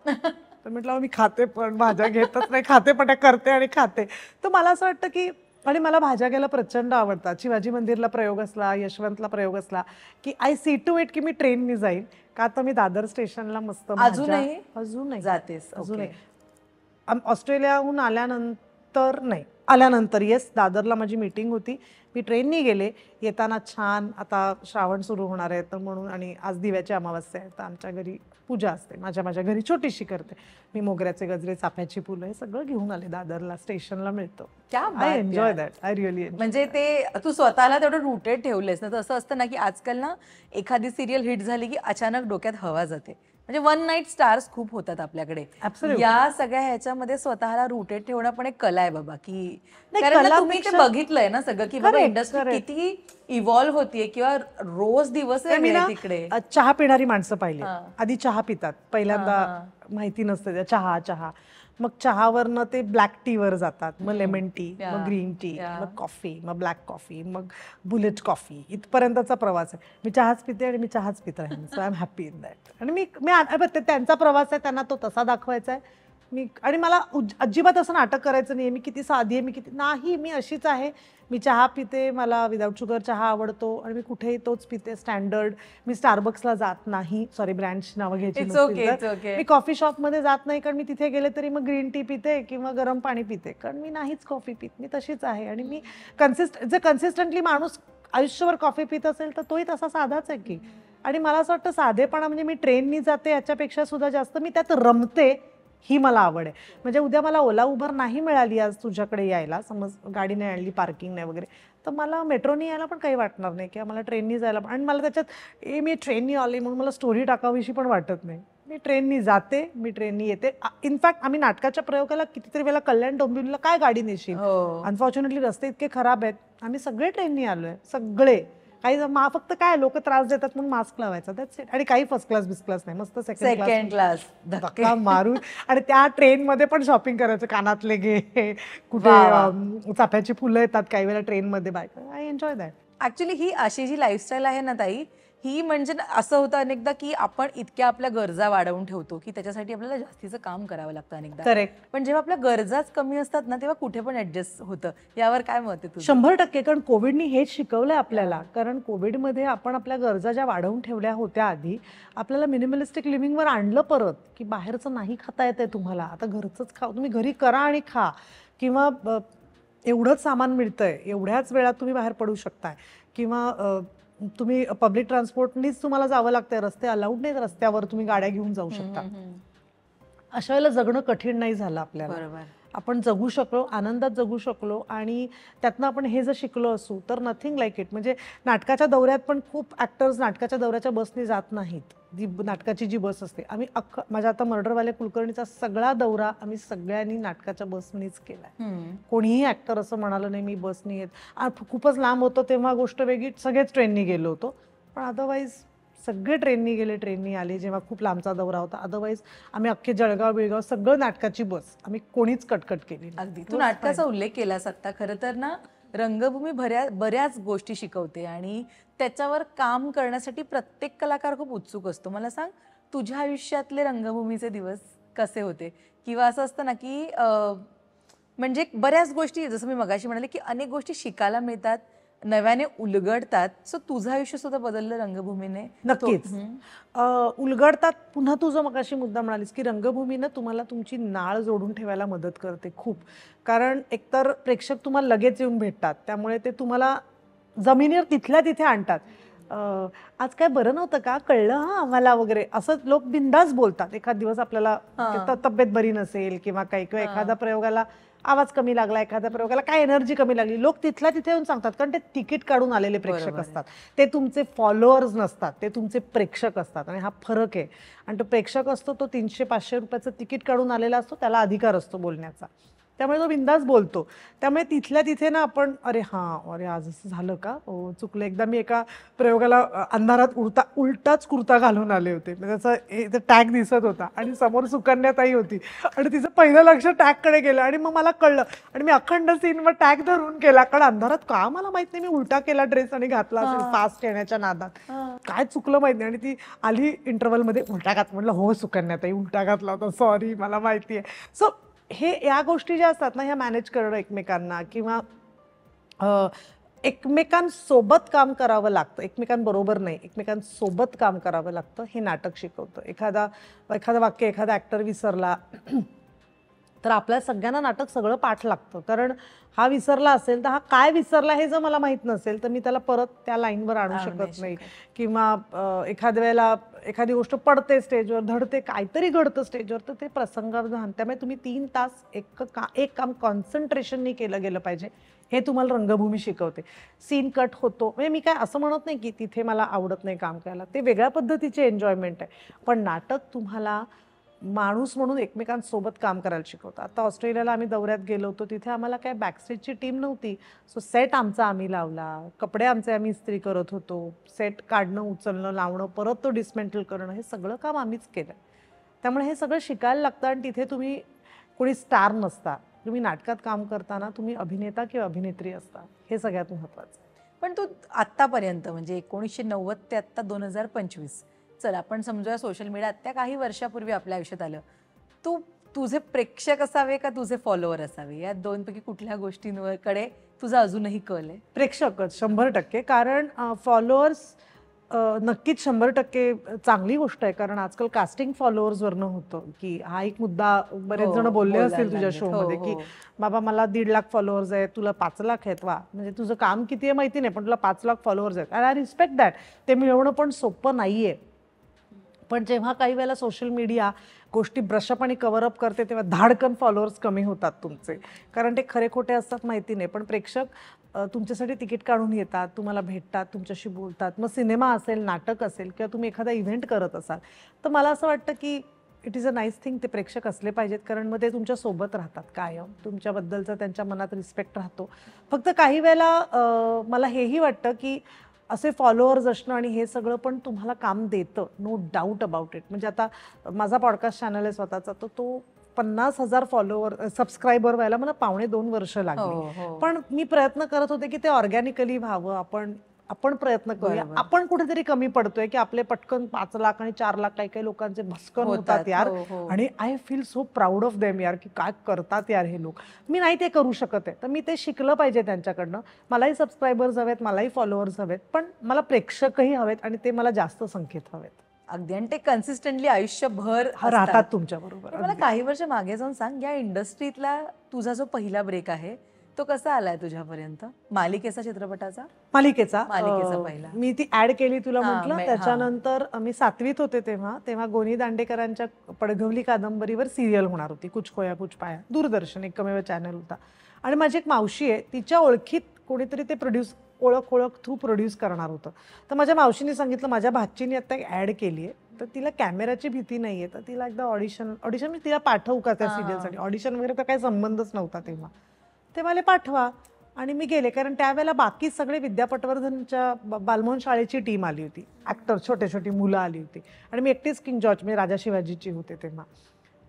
तर म्हटलं मी खाते पण भाज्या घेतच नाही, खाते पण करते आणि खाते. तर मला असं वाटतं की, आणि मला भाज्या घ्यायला प्रचंड आवडतात. शिवाजी मंदिरला प्रयोग असला, यशवंतला प्रयोग असला की आय सी टू इट की मी ट्रेननी जाईल. का तर मी दादर स्टेशनला मस्त अजूनही जातेस? अजूनही ऑस्ट्रेलियाहून आल्यानंतर येस, दादरला माझी मीटिंग होती, मी ट्रेननी गेले. येताना छान, आता श्रावण सुरू होणार आहे तर म्हणून, आणि आज दिव्याची अमावस्या आहे तर आमच्या घरी पूजा असते, माझ्या घरी छोटीशी करते मी. मोगऱ्याचे गजरे, चाफ्याची फुलं हे सगळं घेऊन आले. दादरला स्टेशनला मिळतं. I enjoy that, I really. म्हणजे ते तू स्वतःला तेवढं रूटेड ठेवलेस ना. तर असं असतं ना की आजकाल ना एखादी सिरियल हिट झाली की अचानक डोक्यात हवा जाते. म्हणजे वन नाईट स्टार्स खूप होतात आपल्याकडे. या सगळ्या ह्याच्यामध्ये स्वतःला रूटेड ठेवणं पण एक कला आहे बाबा. की कारण तुम्ही ते बघितलंय ना सगळं की बाबा इंडस्ट्री किती इव्हॉल्व्ह होतीये किंवा रोज दिवस तिकडे. चहा पिणारी माणसं पाहिली, आधी चहा पितात, पहिल्यांदा माहिती नसते चहा, मग चहावरनं ते ब्लॅक टी वर जातात, मग लेमन टी, मग ग्रीन टी, मग कॉफी, मग ब्लॅक कॉफी, मग बुलेट कॉफी, इथपर्यंतचा प्रवास आहे. मी चहाच पिते आणि मी चहाच पित राहीन. So I am happy in that. आणि मी त्यांचा प्रवास आहे, त्यांना तो तसा दाखवायचा आहे. आणि मला अजिबात असं नाटक करायचं नाही, मी किती साधी आहे, मी किती नाही, मी अशीच आहे. मी चहा पिते, मला विदाऊट शुगर चहा आवडतो आणि मी कुठेही तोच पिते, स्टँडर्ड. मी स्टारबक्सला जात नाही, सॉरी ब्रँडची नावं घ्यायची नसतील. मी कॉफी शॉपमध्ये जात नाही, कारण मी तिथे गेले तरी मग ग्रीन टी पिते किंवा गरम पाणी पिते, कारण मी नाहीच कॉफी पित, मी तशीच आहे. आणि मी कन्सिस्टंटली माणूस आयुष्यभर कॉफी पित असेल तर तोही तसा साधाच आहे की. आणि मला असं वाटतं साधेपणा म्हणजे मी ट्रेननी जाते याच्यापेक्षा सुद्धा जास्त मी त्यात रमते ही मला आवड आहे. म्हणजे उद्या मला ओला उबर नाही मिळाली आज तुझ्याकडे यायला, समज गाडी नाही आणली, पार्किंग नाही वगैरे, तर मला मेट्रोनी यायला पण काही वाटणार नाही किंवा मला ट्रेननी जायला पण. आणि मला त्याच्यात मी ट्रेननी आले म्हणून मला स्टोरी टाकावीशी पण वाटत नाही. मी ट्रेननी जाते, मी ट्रेननी येते. इनफॅक्ट आम्ही नाटकाच्या प्रयोगाला कितीतरी वेळेला कल्याण डोंबिवलीला काय गाडी नेशील, अनफॉर्च्युनेटली रस्ते इतके खराब आहेत, आम्ही सगळे ट्रेननी आलोय, सगळे. काही फक्त काय लोक त्रास देतात म्हणून मास्क लावायचा, दॅट्स इट. आणि काही फर्स्ट क्लास बिस नाही, मस्त सेकंड क्लास धक्का मारून. आणि त्या ट्रेनमध्ये पण शॉपिंग करायचं, कानातले घे, कुठे चाफ्याची फुलं येतात काही वेळेला ट्रेनमध्ये, बायका. I enjoy that. ऍक्च्युली ही अशी जी लाईफस्टाईल आहे ना ताई, ही म्हणजे असं होतं अनेकदा की आपण इतक्या आपल्या गरजा वाढवून ठेवतो की त्याच्यासाठी आपल्याला जास्तीचं काम करावं लागतं अनेकदा. करेक्ट. पण जेव्हा आपल्या गरजाच कमी असतात ना, तेव्हा कुठे पण ऍडजस्ट होतं. यावर काय मत आहे तुझं? 100%. कारण कोविडनी हेच शिकवलंय आपल्याला. कारण कोविडमध्ये आपण आपल्या गरजा ज्या वाढवून ठेवल्या होत्या आधी, आपल्याला मिनिमलिस्टिक लिव्हिंगवर आणलं परत, की बाहेरचं नाही खाता येतंय तुम्हाला, आता घरचंच खा, तुम्ही घरी करा आणि खा. किंवा एवढंच सामान मिळतंय, एवढ्याच वेळात तुम्ही बाहेर पडू शकताय. किंवा तुम्ही पब्लिक ट्रान्सपोर्टनीच तुम्हाला जावं लागतंय, रस्ते अलाउड नाहीत, रस्त्यावर तुम्ही गाड्या घेऊन जाऊ शकता. अशा वेळेला जगणं कठीण नाही झालं आपल्याला. बरोबर. आपण जगू शकलो, आनंदात जगू शकलो. आणि त्यातनं आपण हे जर शिकलो असू तर नथिंग लाईक इट. म्हणजे नाटकाच्या दौऱ्यात पण खूप ॲक्टर्स नाटकाच्या दौऱ्याच्या बसने जात नाहीत. नाटकाची जी बस असते, आम्ही माझ्या आता मर्डरवाले कुलकर्णीचा सगळा दौरा आम्ही सगळ्यांनी नाटकाच्या बसनीच केलाय. कोणीही ॲक्टर असं म्हणालं नाही मी बसनी येत. खूपच लांब होतं तेव्हा गोष्ट वेगळी, सगळेच ट्रेननी गेलो होतो. पण अदरवाईज सगळे ट्रेननी गेले, ट्रेननी आले. जेव्हा खूप लांबचा दौरा होता, अदरवाईज आम्ही अख्खे जळगाव बिळगाव सगळं नाटकाची बस, आम्ही कोणीच कटकट केली. अगदी. तू नाटकाचा उल्लेख केलास आता. खरं तर ना, रंगभूमी बऱ्याच गोष्टी शिकवते आणि त्याच्यावर काम करण्यासाठी प्रत्येक कलाकार खूप उत्सुक असतो. मला सांग, तुझ्या आयुष्यातले रंगभूमीचे दिवस कसे होते? किंवा असं असतं ना की म्हणजे बऱ्याच गोष्टी, जसं मी मगाशी म्हणाले की अनेक गोष्टी शिकायला मिळतात, नव्याने उलगडतात. सो तुझं आयुष्य सुद्धा बदललं रंगभूमीने? नक्कीच उलगडतात. पुन्हा तुझं मगाशी मुद्दा म्हणालीस की रंगभूमीनं तुम्हाला तुमची नाळ जोडून ठेवायला मदत करते खूप. कारण एकतर प्रेक्षक तुम्हाला लगेच येऊन भेटतात, त्यामुळे ते तुम्हाला जमिनीवर तिथल्या तिथे आणतात. आज काय बरं नव्हतं का, कळलं हा आम्हाला वगैरे, असं लोक बिंदास बोलतात. एखाद दिवस आपल्याला तब्येत बरी नसेल किंवा काही, किंवा एखाद्या प्रयोगाला आवाज कमी लागला, एखाद्या प्रयोगाला काय एनर्जी कमी लागली, लोक तिथल्या तिथे येऊन सांगतात. कारण ते तिकीट काढून आलेले प्रेक्षक असतात, ते तुमचे फॉलोअर्स नसतात, ते तुमचे प्रेक्षक असतात. आणि हा फरक आहे. आणि तो प्रेक्षक असतो तो 300-500 रुपयाचं तिकीट काढून आलेला असतो, त्याला अधिकार असतो बोलण्याचा, त्यामुळे तो बिंदास बोलतो. त्यामुळे तिथल्या तिथे ना आपण अरे हां, अरे आज असं झालं का, हो चुकलं. एकदा मी एका प्रयोगाला अंधारात उलटाच कुर्ता घालून आले होते, त्याचा टॅग दिसत होता आणि समोर सुकन्याताई होती आणि तिचं पहिलं लक्ष टॅगकडे गेलं आणि मग मला कळलं आणि मी अखंड सीनवर टॅग धरून केला. कारण अंधारात का मला माहित नाही, मी उलटा केला ड्रेस आणि घातला असेल फास्ट येण्याच्या नादात, काय चुकलं माहित नाही. आणि ती आली इंटरव्हलमध्ये, उलटा घात. म्हटलं हो सुकन्याताई उलटा घातला होता, सॉरी मला माहिती आहे. सो हे या गोष्टी ज्या असतात ना, ह्या मॅनेज करणं एकमेकांना, किंवा एकमेकांसोबत काम करावं लागतं, एकमेकांबरोबर नाही, एकमेकांसोबत काम करावं लागतं, हे नाटक शिकवतं. एखादं वाक्य एखादा ॲक्टर विसरला तर आपल्या सगळ्यांना नाटक सगळं पाठ लागतं. कारण हा विसरला असेल तर हा काय विसरला हे जर मला माहीत नसेल तर मी त्याला परत त्या लाईनवर आणू शकत नाही. किंवा एखाद्या वेळेला एखादी गोष्ट पडते स्टेजवर, धडते, काहीतरी घडतं स्टेजवर, तर ते प्रसंगावधान. त्यामुळे तुम्ही 3 तास एक काम कॉन्सन्ट्रेशननी केलं गेलं पाहिजे, हे तुम्हाला रंगभूमी शिकवते. सीन कट होतो, म्हणजे मी काय असं म्हणत नाही की तिथे मला आवडत नाही काम करायला, ते वेगळ्या पद्धतीचे एन्जॉयमेंट आहे. पण नाटक तुम्हाला माणूस म्हणून एकमेकांसोबत काम करायला शिकवतं. आता ऑस्ट्रेलियाला आम्ही दौऱ्यात गेलो होतो, तिथे आम्हाला काय बॅकस्टेजची टीम नव्हती. सो सेट आमचा आम्ही लावला, कपडे आमचे आम्ही इस्त्री करत होतो, सेट काढणं, उचलणं, लावणं, परत तो डिसमेंटल करणं, हे सगळं काम आम्हीच केलं. त्यामुळे हे सगळं शिकायला लागतं. आणि तिथे तुम्ही कोणी स्टार नसता, तुम्ही नाटकात काम करताना तुम्ही अभिनेता किंवा अभिनेत्री असता, हे सगळ्यात महत्त्वाचं. पण तू आत्तापर्यंत म्हणजे 1990 ते आत्ता 2025, चल आपण समजूया सोशल मीडिया त्या काही वर्षापूर्वी आपल्या आयुष्यात आलं, तुझे प्रेक्षक असावे का तुझे फॉलोअर असावे, या दोनपैकी कुठल्या गोष्टींकडे तुझा अजूनही कल आहे? प्रेक्षकच 100%. कारण फॉलोअर्स नक्कीच 100% चांगली गोष्ट आहे. कारण आजकाल कास्टिंग फॉलोअर्सवरनं होतं, की हा एक मुद्दा बरेच जण बोलले असतील तुझ्या शोमध्ये, की बाबा मला 1.5 लाख फॉलोअर्स आहेत, तुला 5 लाख आहेत, वा म्हणजे तुझं काम किती आहे माहिती नाही, पण तुला 5 लाख फॉलोअर्स आहेत. आणि आय रिस्पेक्ट दॅट. ते मिळवणं पण सोपं नाहीये. पण जेव्हा काही वेळेला सोशल मीडिया गोष्टी ब्रशअप आणि कव्हरअप करते तेव्हा धाडकन फॉलोअर्स कमी होतात तुमचे, कारण ते खरे खोटे असतात माहिती नाही, पण प्रेक्षक तुमच्यासाठी तिकीट काढून येतात, तुम्हाला भेटतात, तुमच्याशी बोलतात. मग सिनेमा असेल, नाटक असेल किंवा तुम्ही एखादा इव्हेंट करत असाल, तर मला असं वाटतं की it is a nice thing ते प्रेक्षक असले पाहिजेत, कारण मग ते तुमच्या सोबत राहतात कायम, तुमच्याबद्दलचा त्यांच्या मनात रिस्पेक्ट राहतो. फक्त काही वेळेला मला हेही वाटतं की असे फॉलोअर्स असणं आणि हे सगळं पण तुम्हाला काम देतं, नो डाऊट अबाउट इट. म्हणजे आता माझा पॉडकास्ट चॅनल आहे स्वतःचा, तर तो 50,000 फॉलोअर सबस्क्रायबर व्हायला मला 1.5-2 वर्ष लागली. पण मी प्रयत्न करत होते की ते ऑर्गॅनिकली व्हावं, आपण आपण प्रयत्न करूया. आपण कुठेतरी कमी पडतोय की आपले पटकन 5 लाख आणि 4 लाख काही काही लोकांचे भस्कन होतात यार, आणि I feel so proud of them यार, की काय करतात यार हे लोक. मी नाही ते करू शकत आहे, तर मी ते शिकलं पाहिजे त्यांच्याकडनं. मलाही सबस्क्रायबर्स हवेत, मलाही फॉलोअर्स हवेत, पण मला प्रेक्षकही हवेत आणि ते मला जास्त संख्येत हवेत. अगदी, आणि ते कन्सिस्टंटली आयुष्यभर राहतात तुमच्या बरोबर. मला काही वर्ष मागे जाऊन सांग, या इंडस्ट्रीतला तुझा जो पहिला ब्रेक आहे तो कसा आलाय तुझ्यापर्यंत? मालिकेचा, चित्रपटाचा? मालिकेचा पहिला मी ती ऍड केली तुला म्हटलं. त्याच्यानंतर मी 7वीत होते तेव्हा गोनी दांडेकरांच्या पडघवली कादंबरीवर सिरियल होणार होती, कुछ खोया कुछ पाया, दूरदर्शन एकमेव चॅनल होता. आणि माझी एक मावशी आहे, तिच्या ओळखीत कोणीतरी ते ओळख थ्रू प्रोड्यूस करणार होतं. तर माझ्या मावशीने सांगितलं, माझ्या भाचीने आता एक ऍड केली आहे, तर तिला कॅमेराची भीती नाहीये, तर तिला एकदा ऑडिशन मी तिला पाठवू का त्या सिरियलसाठी? ऑडिशन वगैरे तर काही संबंधच नव्हता तेव्हा. ते मला पाठवा, आणि मी गेले, कारण त्यावेळेला बाकी सगळे विद्यापटवर्धनच्या बालमोहन शाळेची टीम आली होती, ऍक्टर छोटे छोटी मुलं आली होती, आणि मी एकटीच किंग जॉर्ज म्हणजे राजा शिवाजीची होते तेव्हा.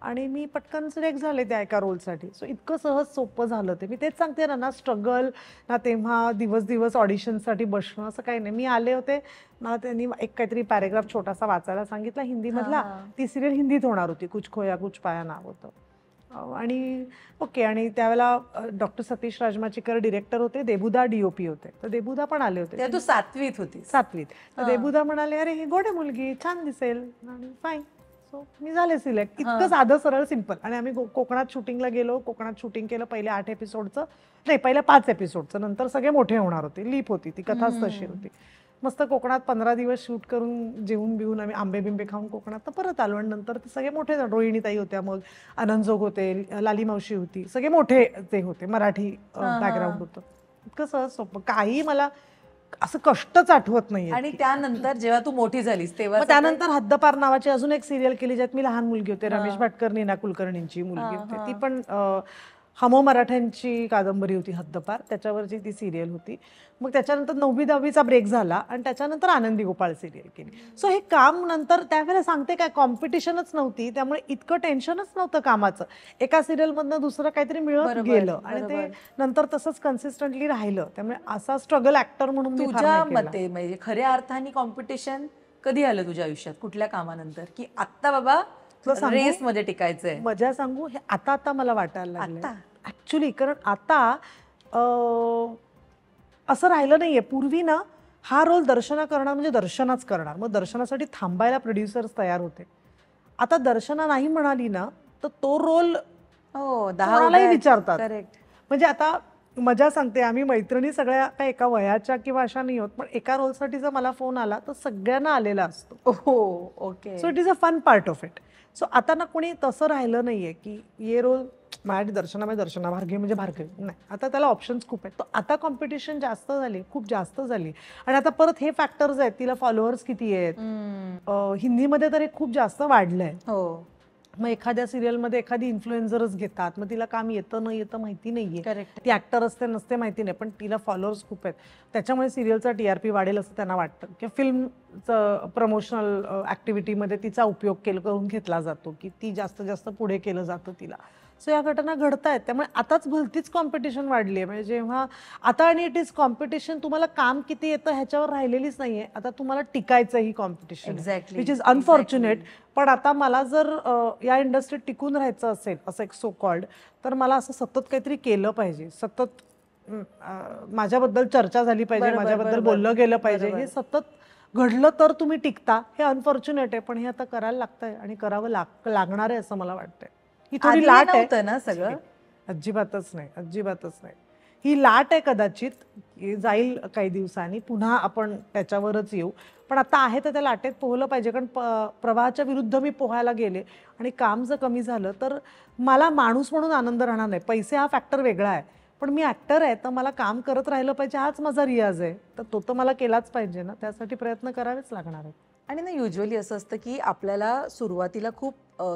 आणि मी पटकन सिलेक्ट झाले त्या एका रोलसाठी. सो इतकं सहज सोपं झालं ते. मी तेच सांगते ना स्ट्रगल ना तेव्हा दिवस ऑडिशनसाठी बसणं असं काही नाही. मी आले होते, मला त्यांनी एक काहीतरी पॅरेग्राफ छोटासा वाचायला सांगितला हिंदीमधला. ती सिरियल हिंदीत होणार होती, कुछ खोया कुछ पाया नाव होतं. आणि ओके, आणि त्यावेळेला डॉक्टर सतीश राजमाचीकर डिरेक्टर होते, देबुदा DOP होते. तर देबुदा पण आले होते. तू 7वीत होती? 7वीत. तर देबुदा म्हणाले, अरे ही गोड मुलगी, छान दिसेल, आणि फाईन. सो मी झाले सिलेक्ट. इतकं साधं सरळ सिंपल. आणि आम्ही कोकणात शूटिंगला गेलो, कोकणात शूटिंग केलं. पहिल्या 8 एपिसोडचं नाही, पहिल्या 5 एपिसोडचं, नंतर सगळे मोठे होणार होते. लीप होती ती, कथाच तशी होती. मस्त कोकणात 15 दिवस शूट करून जेवून बिवून आम्ही आंबे बिंबे खाऊन कोकणात तर परत आलो. आणि नंतर ते सगळे मोठे, रोहिणीताई होत्या, मग आनंदजोग होते, लाली मावशी होती, सगळे मोठे ते होते, मराठी बॅकग्राऊंड होतं. इतकं सहज सोपं, काही मला असं कष्टच आठवत नाही. आणि त्यानंतर जेव्हा तू मोठी झालीस तेव्हा? त्यानंतर हद्दपार नावाची अजून एक सिरियल केली, ज्यात मी लहान मुलगी होते, रमेश भाटकर, नीना कुलकर्णींची मुलगी होती. ती पण हमो मराठ्यांची कादंबरी होती हद्दपार, त्याच्यावरची ती सिरियल होती. मग त्याच्यानंतर 9वी-10वीचा ब्रेक झाला, आणि त्याच्यानंतर आनंदी गोपाळ सिरियल केली. सो हे काम नंतर, त्यावेळेला सांगते काय कॉम्पिटिशनच नव्हती, त्यामुळे इतकं टेन्शनच नव्हतं कामाचं. एका सिरियलमधनं दुसरं काहीतरी मिळत गेलं, आणि ते नंतर तसंच कन्सिस्टंटली राहिलं. त्यामुळे असा स्ट्रगल ऍक्टर म्हणून तुझ्या मते म्हणजे खऱ्या अर्थाने कॉम्पिटिशन कधी आलं तुझ्या आयुष्यात, कुठल्या कामानंतर, की आत्ता बाबा रेस मध्ये टिकायचंय? मजा सांगू, हे आता मला वाटायला लागलं ऍक्च्युली. कारण आता असं राहिलं नाहीये. पूर्वी ना हा रोल दर्शना करणार म्हणजे दर्शनाच करणार, मग दर्शनासाठी थांबायला प्रोड्युसर्स तयार होते. आता दर्शना नाही म्हणाली ना, तर तो रोल कोणालाही विचारतात. म्हणजे आता मजा सांगते, आम्ही मैत्रिणी सगळ्या काय एका वयाच्या किंवा अशा नाही होत, पण एका रोलसाठी जर मला फोन आला तर सगळ्यांना आलेला असतो. Okay. So it is a fun part of it. So आता ना कोणी तसं राहिलं नाहीये की ये रोल माझ्या दर्शना भार्गवी म्हणजे भार्गवी नाही. आता त्याला ऑप्शन्स खूप आहेत. तर आता कॉम्पिटिशन जास्त झाली, खूप जास्त झाली. आणि आता परत हे फॅक्टर्स आहेत, तिला फॉलोअर्स किती आहेत, हिंदीमध्ये तर हे खूप जास्त वाढलंय. मग एखाद्या सिरियलमध्ये एखादी इन्फ्लुएन्सरच घेतात, मग तिला काम येतं न येतं माहिती नाहीये, ती ऍक्टर असते नसते माहिती नाही, पण तिला फॉलोअर्स खूप आहेत. त्याच्यामुळे सिरियलचा TRP वाढेल असं त्यांना वाटतं, किंवा फिल्मचं प्रमोशनल ऍक्टिव्हिटीमध्ये तिचा उपयोग करून घेतला जातो, की ती जास्त पुढे केलं जातं तिला. सो या घटना घडत आहेत. त्यामुळे आताच भलतीच कॉम्पिटिशन वाढली आहे. म्हणजे जेव्हा आता, आणि इट इज कॉम्पिटिशन तुम्हाला काम किती येतं ह्याच्यावर राहिलेलीच नाहीये, आता तुम्हाला टिकायचं ही कॉम्पिटिशन, विच इज अनफॉर्च्युनेट. पण आता मला जर या इंडस्ट्रीत टिकून राहायचं असेल, असं एक सो कॉल्ड, तर मला असं सतत काहीतरी केलं पाहिजे, सतत माझ्याबद्दल चर्चा झाली पाहिजे, माझ्याबद्दल बोललं गेलं पाहिजे. हे सतत घडलं तर तुम्ही टिकता. हे अनफॉर्च्युनेट आहे, पण हे आता करायला लागतंय आणि करावं लागणार आहे असं मला वाटतंय. ही थोडी लाट आहे ना सगळं. अजिबातच नाही. ही लाट आहे कदाचित, की जाईल काही दिवसांनी, पुन्हा आपण त्याच्यावरच येऊ. पण आता आहे तर त्या लाटेत पोहलं पाहिजे, कारण प्रवाहाच्या विरुद्ध मी पोहायला गेले आणि काम जर कमी झालं तर मला माणूस म्हणून आनंद राहणार नाही. पैसे हा फॅक्टर वेगळा आहे, पण मी ॲक्टर आहे तर मला काम करत राहिलं पाहिजे, हाच माझा रियाज आहे. तर तो तर मला केलाच पाहिजे ना, त्यासाठी प्रयत्न करावेच लागणार आहेत. आणि ना युजली असं असतं की आपल्याला सुरुवातीला खूप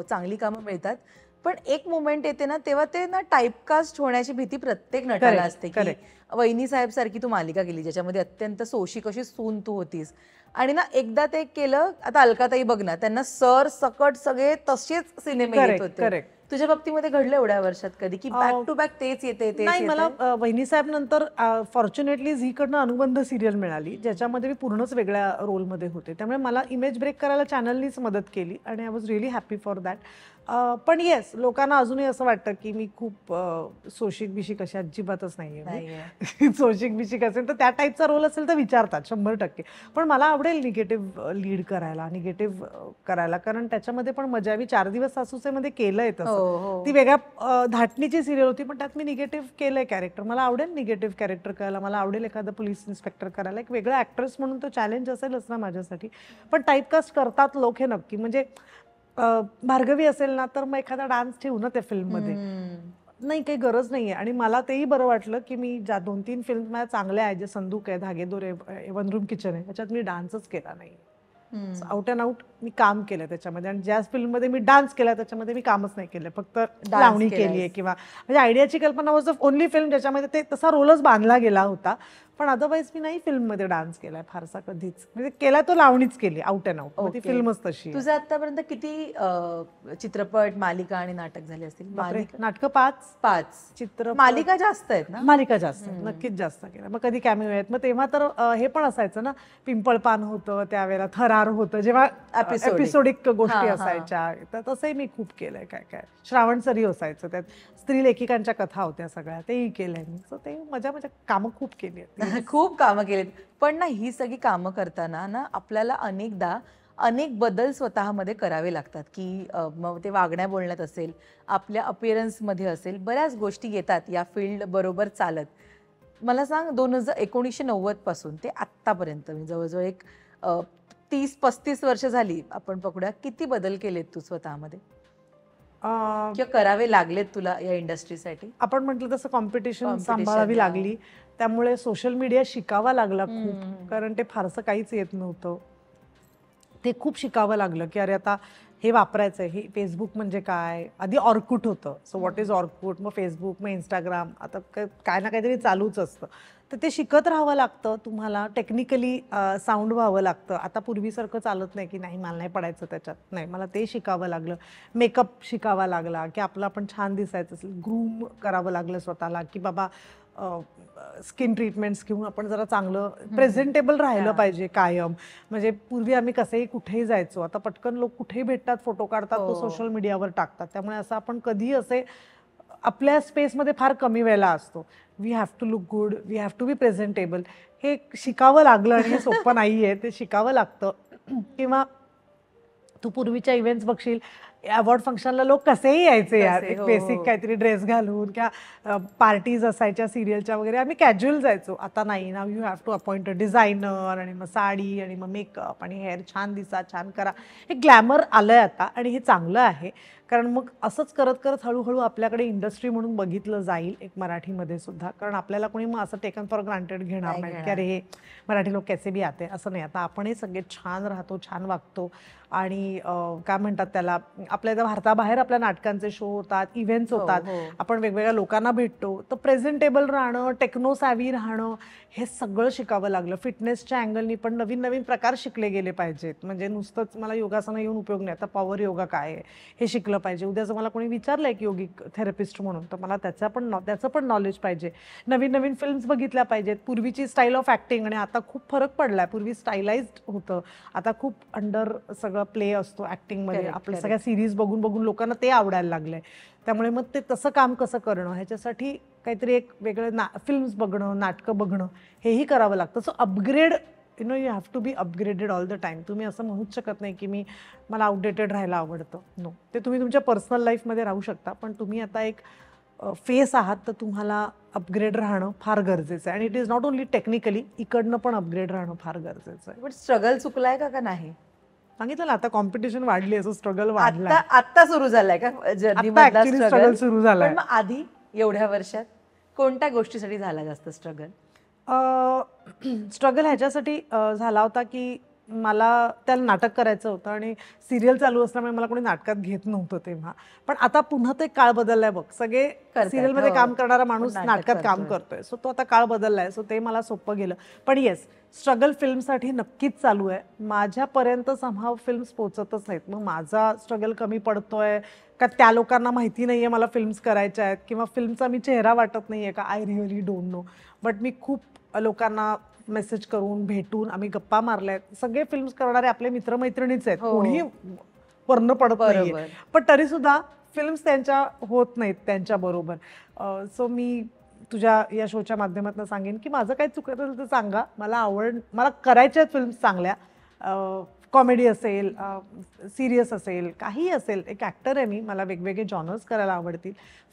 चांगली कामं मिळतात, पण एक मोमेंट येते ना तेव्हा ते ना टाईपकास्ट होण्याची भीती प्रत्येक नटाला असते की वहिनी साहेब सारखी तू मालिका केली ज्याच्यामध्ये अत्यंत सोशिक अशी सून तू होतीस, आणि ना एकदा ते केलं, आता अलकाताई बघ ना, त्यांना सर सकट सगळे तसेच सिनेमे येत होते. तुझ्या बाबतीमध्ये घडलं एवढ्या वर्षात कधी की बॅक टू बॅक तेच येते? नाही, मला वहिनी साहेब नंतर फॉर्च्युनेटली झीकडनं अनुबंध सिरियल मिळाली, ज्याच्यामध्ये मी पूर्णच वेगळ्या रोलमध्ये होते. त्यामुळे मला इमेज ब्रेक करायला चॅनलनीच मदत केली आणि I was really happy for that. पण येस, लोकांना अजूनही असं वाटतं की मी खूप सोशिक बिशिक अशी अजिबातच नाहीये. सोशिक बिशिक असेल तर त्या टाईपचा रोल असेल तर विचारतात 100%. पण मला आवडेल निगेटिव्ह लीड करायला, निगेटिव्ह करायला, कारण त्याच्यामध्ये पण मजा. मी 4 दिवस सासूचे मध्ये केलंय तसं. ती वेगळ्या धाटणीची सिरियल होती, पण त्यात मी निगेटिव्ह केलंय कॅरेक्टर. मला आवडेल निगेटिव्ह कॅरेक्टर करायला, मला आवडेल एखादा पोलीस इन्स्पेक्टर करायला. एक वेगळा ॲक्ट्रेस म्हणून तो चॅलेंज असेलच ना माझ्यासाठी. पण टाईपकास्ट करतात लोक हे नक्की. म्हणजे भार्गवी असेल ना तर मग एखादा डान्स ठेवू ना त्या फिल्ममध्ये, नाही काही गरज नाहीये. आणि मला तेही बरं वाटलं की मी ज्या 2-3 फिल्म माझ्या चांगल्या आहेत, जे संदूक आहे, धागेदोरे, वन रूम किचन आहे, त्याच्यात मी डान्सच केला नाही. आउट अँड आउट मी काम केलं त्याच्यामध्ये. आणि ज्या फिल्ममध्ये मी डान्स केला त्याच्यामध्ये मी कामच नाही केलं, फक्त लावणी केली आहे. किंवा म्हणजे आयडियाची कल्पना वॉज द ओनली फिल्म ज्याच्यामध्ये ते तसा रोलच बांधला गेला होता. पण अदरवाईज मी नाही फिल्ममध्ये डान्स केलाय फारसा कधीच. म्हणजे केला तो लावणीच केली आउट अँड आउट. ती फिल्मच तशी. तुझं आतापर्यंत किती चित्रपट, मालिका आणि नाटक झाले असतील? नाटकं 5. चित्र मालिका जास्त आहेत ना? मालिका जास्त, नक्कीच जास्त केलं. मग कधी कॅमिओ आहेत. मग तेव्हा तर हे पण असायचं ना, पिंपळपान होतं त्यावेळेला, थरार होतं, जेव्हा एपिसोडिक गोष्टी असायच्या. तर तसंही मी खूप केलंय. काय काय श्रावणसरी असायचं, त्यात स्त्री लेखिकांच्या कथा होत्या सगळ्या, तेही केलंय मी. सो ते मजा कामं खूप केली आहेत. खूप कामं केलीत. पण ना ही सगळी कामं करताना ना आपल्याला अनेकदा अनेक बदल स्वतःमध्ये करावे लागतात, की मग ते वागण्या बोलण्यात असेल, आपल्या अपीअरन्समध्ये असेल, बऱ्याच गोष्टी येतात या फील्ड बरोबर चालत. मला सांग, 1990 पासून ते आत्तापर्यंत जवळजवळ एक 30-35 वर्ष झाली आपण पकडूया, किती बदल केलेत तू स्वतःमध्ये किंवा करावे लागलेत तुला या इंडस्ट्रीसाठी? आपण म्हटलं तसं कॉम्पिटिशन सांभाळावी लागली. त्यामुळे सोशल मीडिया शिकावा लागला खूप, कारण ते फारसं काहीच येत नव्हतं. ते खूप शिकावं लागलं की अरे आता हे वापरायचं आहे, हे फेसबुक म्हणजे काय. आधी ऑर्कुट होतं, सो व्हॉट इज ऑर्कुट, मग फेसबुक, मग इंस्टाग्राम, आता काय ना काहीतरी चालूच असतं. तर ते शिकत राहावं लागतं तुम्हाला, टेक्निकली साऊंड व्हावं लागतं. आता पूर्वीसारखं चालत नाही की नाही मला नाही पडायचं त्याच्यात, नाही, मला ते शिकावं लागलं. मेकअप शिकावा लागला की आपलं आपण छान दिसायचं असेल, ग्रूम करावं लागलं स्वतःला, की बाबा स्किन ट्रीटमेंट्स घेऊन आपण जरा चांगलं प्रेझेंटेबल राहिलं पाहिजे कायम. म्हणजे पूर्वी आम्ही कसेही कुठेही जायचो, आता पटकन लोक कुठेही भेटतात, फोटो काढतात, तो सोशल मीडियावर टाकतात. त्यामुळे असं आपण कधी असे आपल्या स्पेसमध्ये फार कमी वेळेला असतो. We have to look good, we have to be presentable. हे शिकावं लागलं आणि हे सोपं नाही आहे, ते शिकावं लागतं. किंवा तू पूर्वीच्या इव्हेंट्स बघशील, अवॉर्ड फंक्शनला लोक कसेही यायचे यार, एक बेसिक काहीतरी ड्रेस घालून, किंवा पार्टीज असायच्या सिरियलच्या वगैरे, आम्ही कॅज्युअल जायचो. आता नाही, now you have to appoint a designer, आणि मग साडी, आणि मग मेकअप, आणि हेअर छान दिसा, छान करा. हे ग्लॅमर आलंय आता, आणि हे चांगलं आहे. कारण मग असंच करत करत हळूहळू आपल्याकडे इंडस्ट्री म्हणून बघितलं जाईल, एक मराठीमध्ये सुद्धा. कारण आपल्याला कोणी मग असं टेकन फॉर ग्रांटेड घेणार नाही की अरे हे मराठी लोक कैसे बी आते, असं नाही. आता आपणही सगळे छान राहतो, छान वागतो. आणि काय म्हणतात त्याला, आपल्या इथं भारताबाहेर आपल्या नाटकांचे शो होतात, इव्हेंट्स होतात, आपण वेगवेगळ्या लोकांना भेटतो. तर प्रेझेंटेबल राहणं, टेक्नो सॅव्ही राहणं, हे सगळं शिकावं लागलं. फिटनेसच्या अँगलनी पण नवीन नवीन प्रकार शिकले गेले पाहिजेत. म्हणजे नुसतंच मला योगासनं येऊन उपयोग नाही. आता पॉवर योगा काय आहे हे शिकलं पाहिजे. उद्या जर मला कोणी विचारलंय की योगिक थेरपिस्ट म्हणून, तर मला त्याचं पण नॉलेज पाहिजे. नवीन नवीन फिल्म्स बघितल्या पाहिजेत. पूर्वीची स्टाईल ऑफ ॲक्टिंग आणि आता खूप फरक पडलाय. पूर्वी स्टाईलाइज्ड होतं, आता खूप अंडर सगळं प्ले असतो ॲक्टिंगमध्ये. आपल्या सगळ्या सिरीज बघून बघून लोकांना ते आवडायला लागलंय. त्यामुळे मग ते तसं काम कसं करणं, ह्याच्यासाठी काहीतरी एक वेगळं फिल्म्स बघणं, नाटकं बघणं, हेही करावं लागतं. So upgrade, you have to be upgraded all the time. तुम्ही असं म्हणूच शकत नाही की मला आउटडेटेड राहायला आवडतं. नो, ते तुम्ही तुमच्या पर्सनल लाईफमध्ये राहू शकता, पण तुम्ही आता एक फेस आहात तर तुम्हाला अपग्रेड राहणं फार गरजेचं आहे. आणि it is not only technically, इकडनं पण अपग्रेड राहणं फार गरजेचं आहे. पण स्ट्रगल चुकलाय का नाही? सांगितलं ना, आता कॉम्पिटिशन वाढली, असं स्ट्रगल आता वाढलाय. आता सुरू झालाय का जर्नी आता मधला ऍक्च्युली स्ट्रगल स्ट्रगल? सुरू झालाय. पण मग आधी एवढ्या वर्षात कोणत्या गोष्टीसाठी झाला जास्त स्ट्रगल? स्ट्रगल ह्याच्यासाठी झाला होता की मला त्याला नाटक करायचं होतं आणि सिरियल चालू असल्यामुळे मला कोणी नाटकात घेत नव्हतं तेव्हा. पण आता पुन्हा ते काळ बदललाय बघ, सगळे करतायत, सिरियलमध्ये हो. काम करणारा माणूस नाटक नाटकात काम करतोय. करतोय. सो तो आता काळ बदललाय, सो ते मला सोपं गेलं. पण येस, स्ट्रगल फिल्मसाठी नक्कीच चालू आहे. माझ्यापर्यंत समहाव फिल्म्स पोहोचतच नाहीत. मग माझा स्ट्रगल कमी पडतोय का त्या लोकांना माहिती नाहीये मला फिल्म्स करायच्या आहेत, किंवा फिल्मचा मी चेहरा वाटत नाहीये का, I really don't know. But मी खूप लोकांना मेसेज करून भेटून आम्ही गप्पा मारल्यात. सगळे फिल्म्स करणारे आपले मित्रमैत्रिणीच आहेत, हो. कोणीही वर्ण पडत नाहीये. बरोबर. पण तरी सुद्धा फिल्म्स त्यांच्या होत नाहीत त्यांच्या बरोबर. सो मी तुझ्या या शोच्या माध्यमातून सांगेन की माझं काही चुकत असेल तर सांगा. मला करायच्या फिल्म्स चांगल्या, कॉमेडी असेल, सिरियस असेल, काही असेल. एक ॲक्टर आहे मी, मला वेगवेगळे जॉनर्स करायला आवडतील.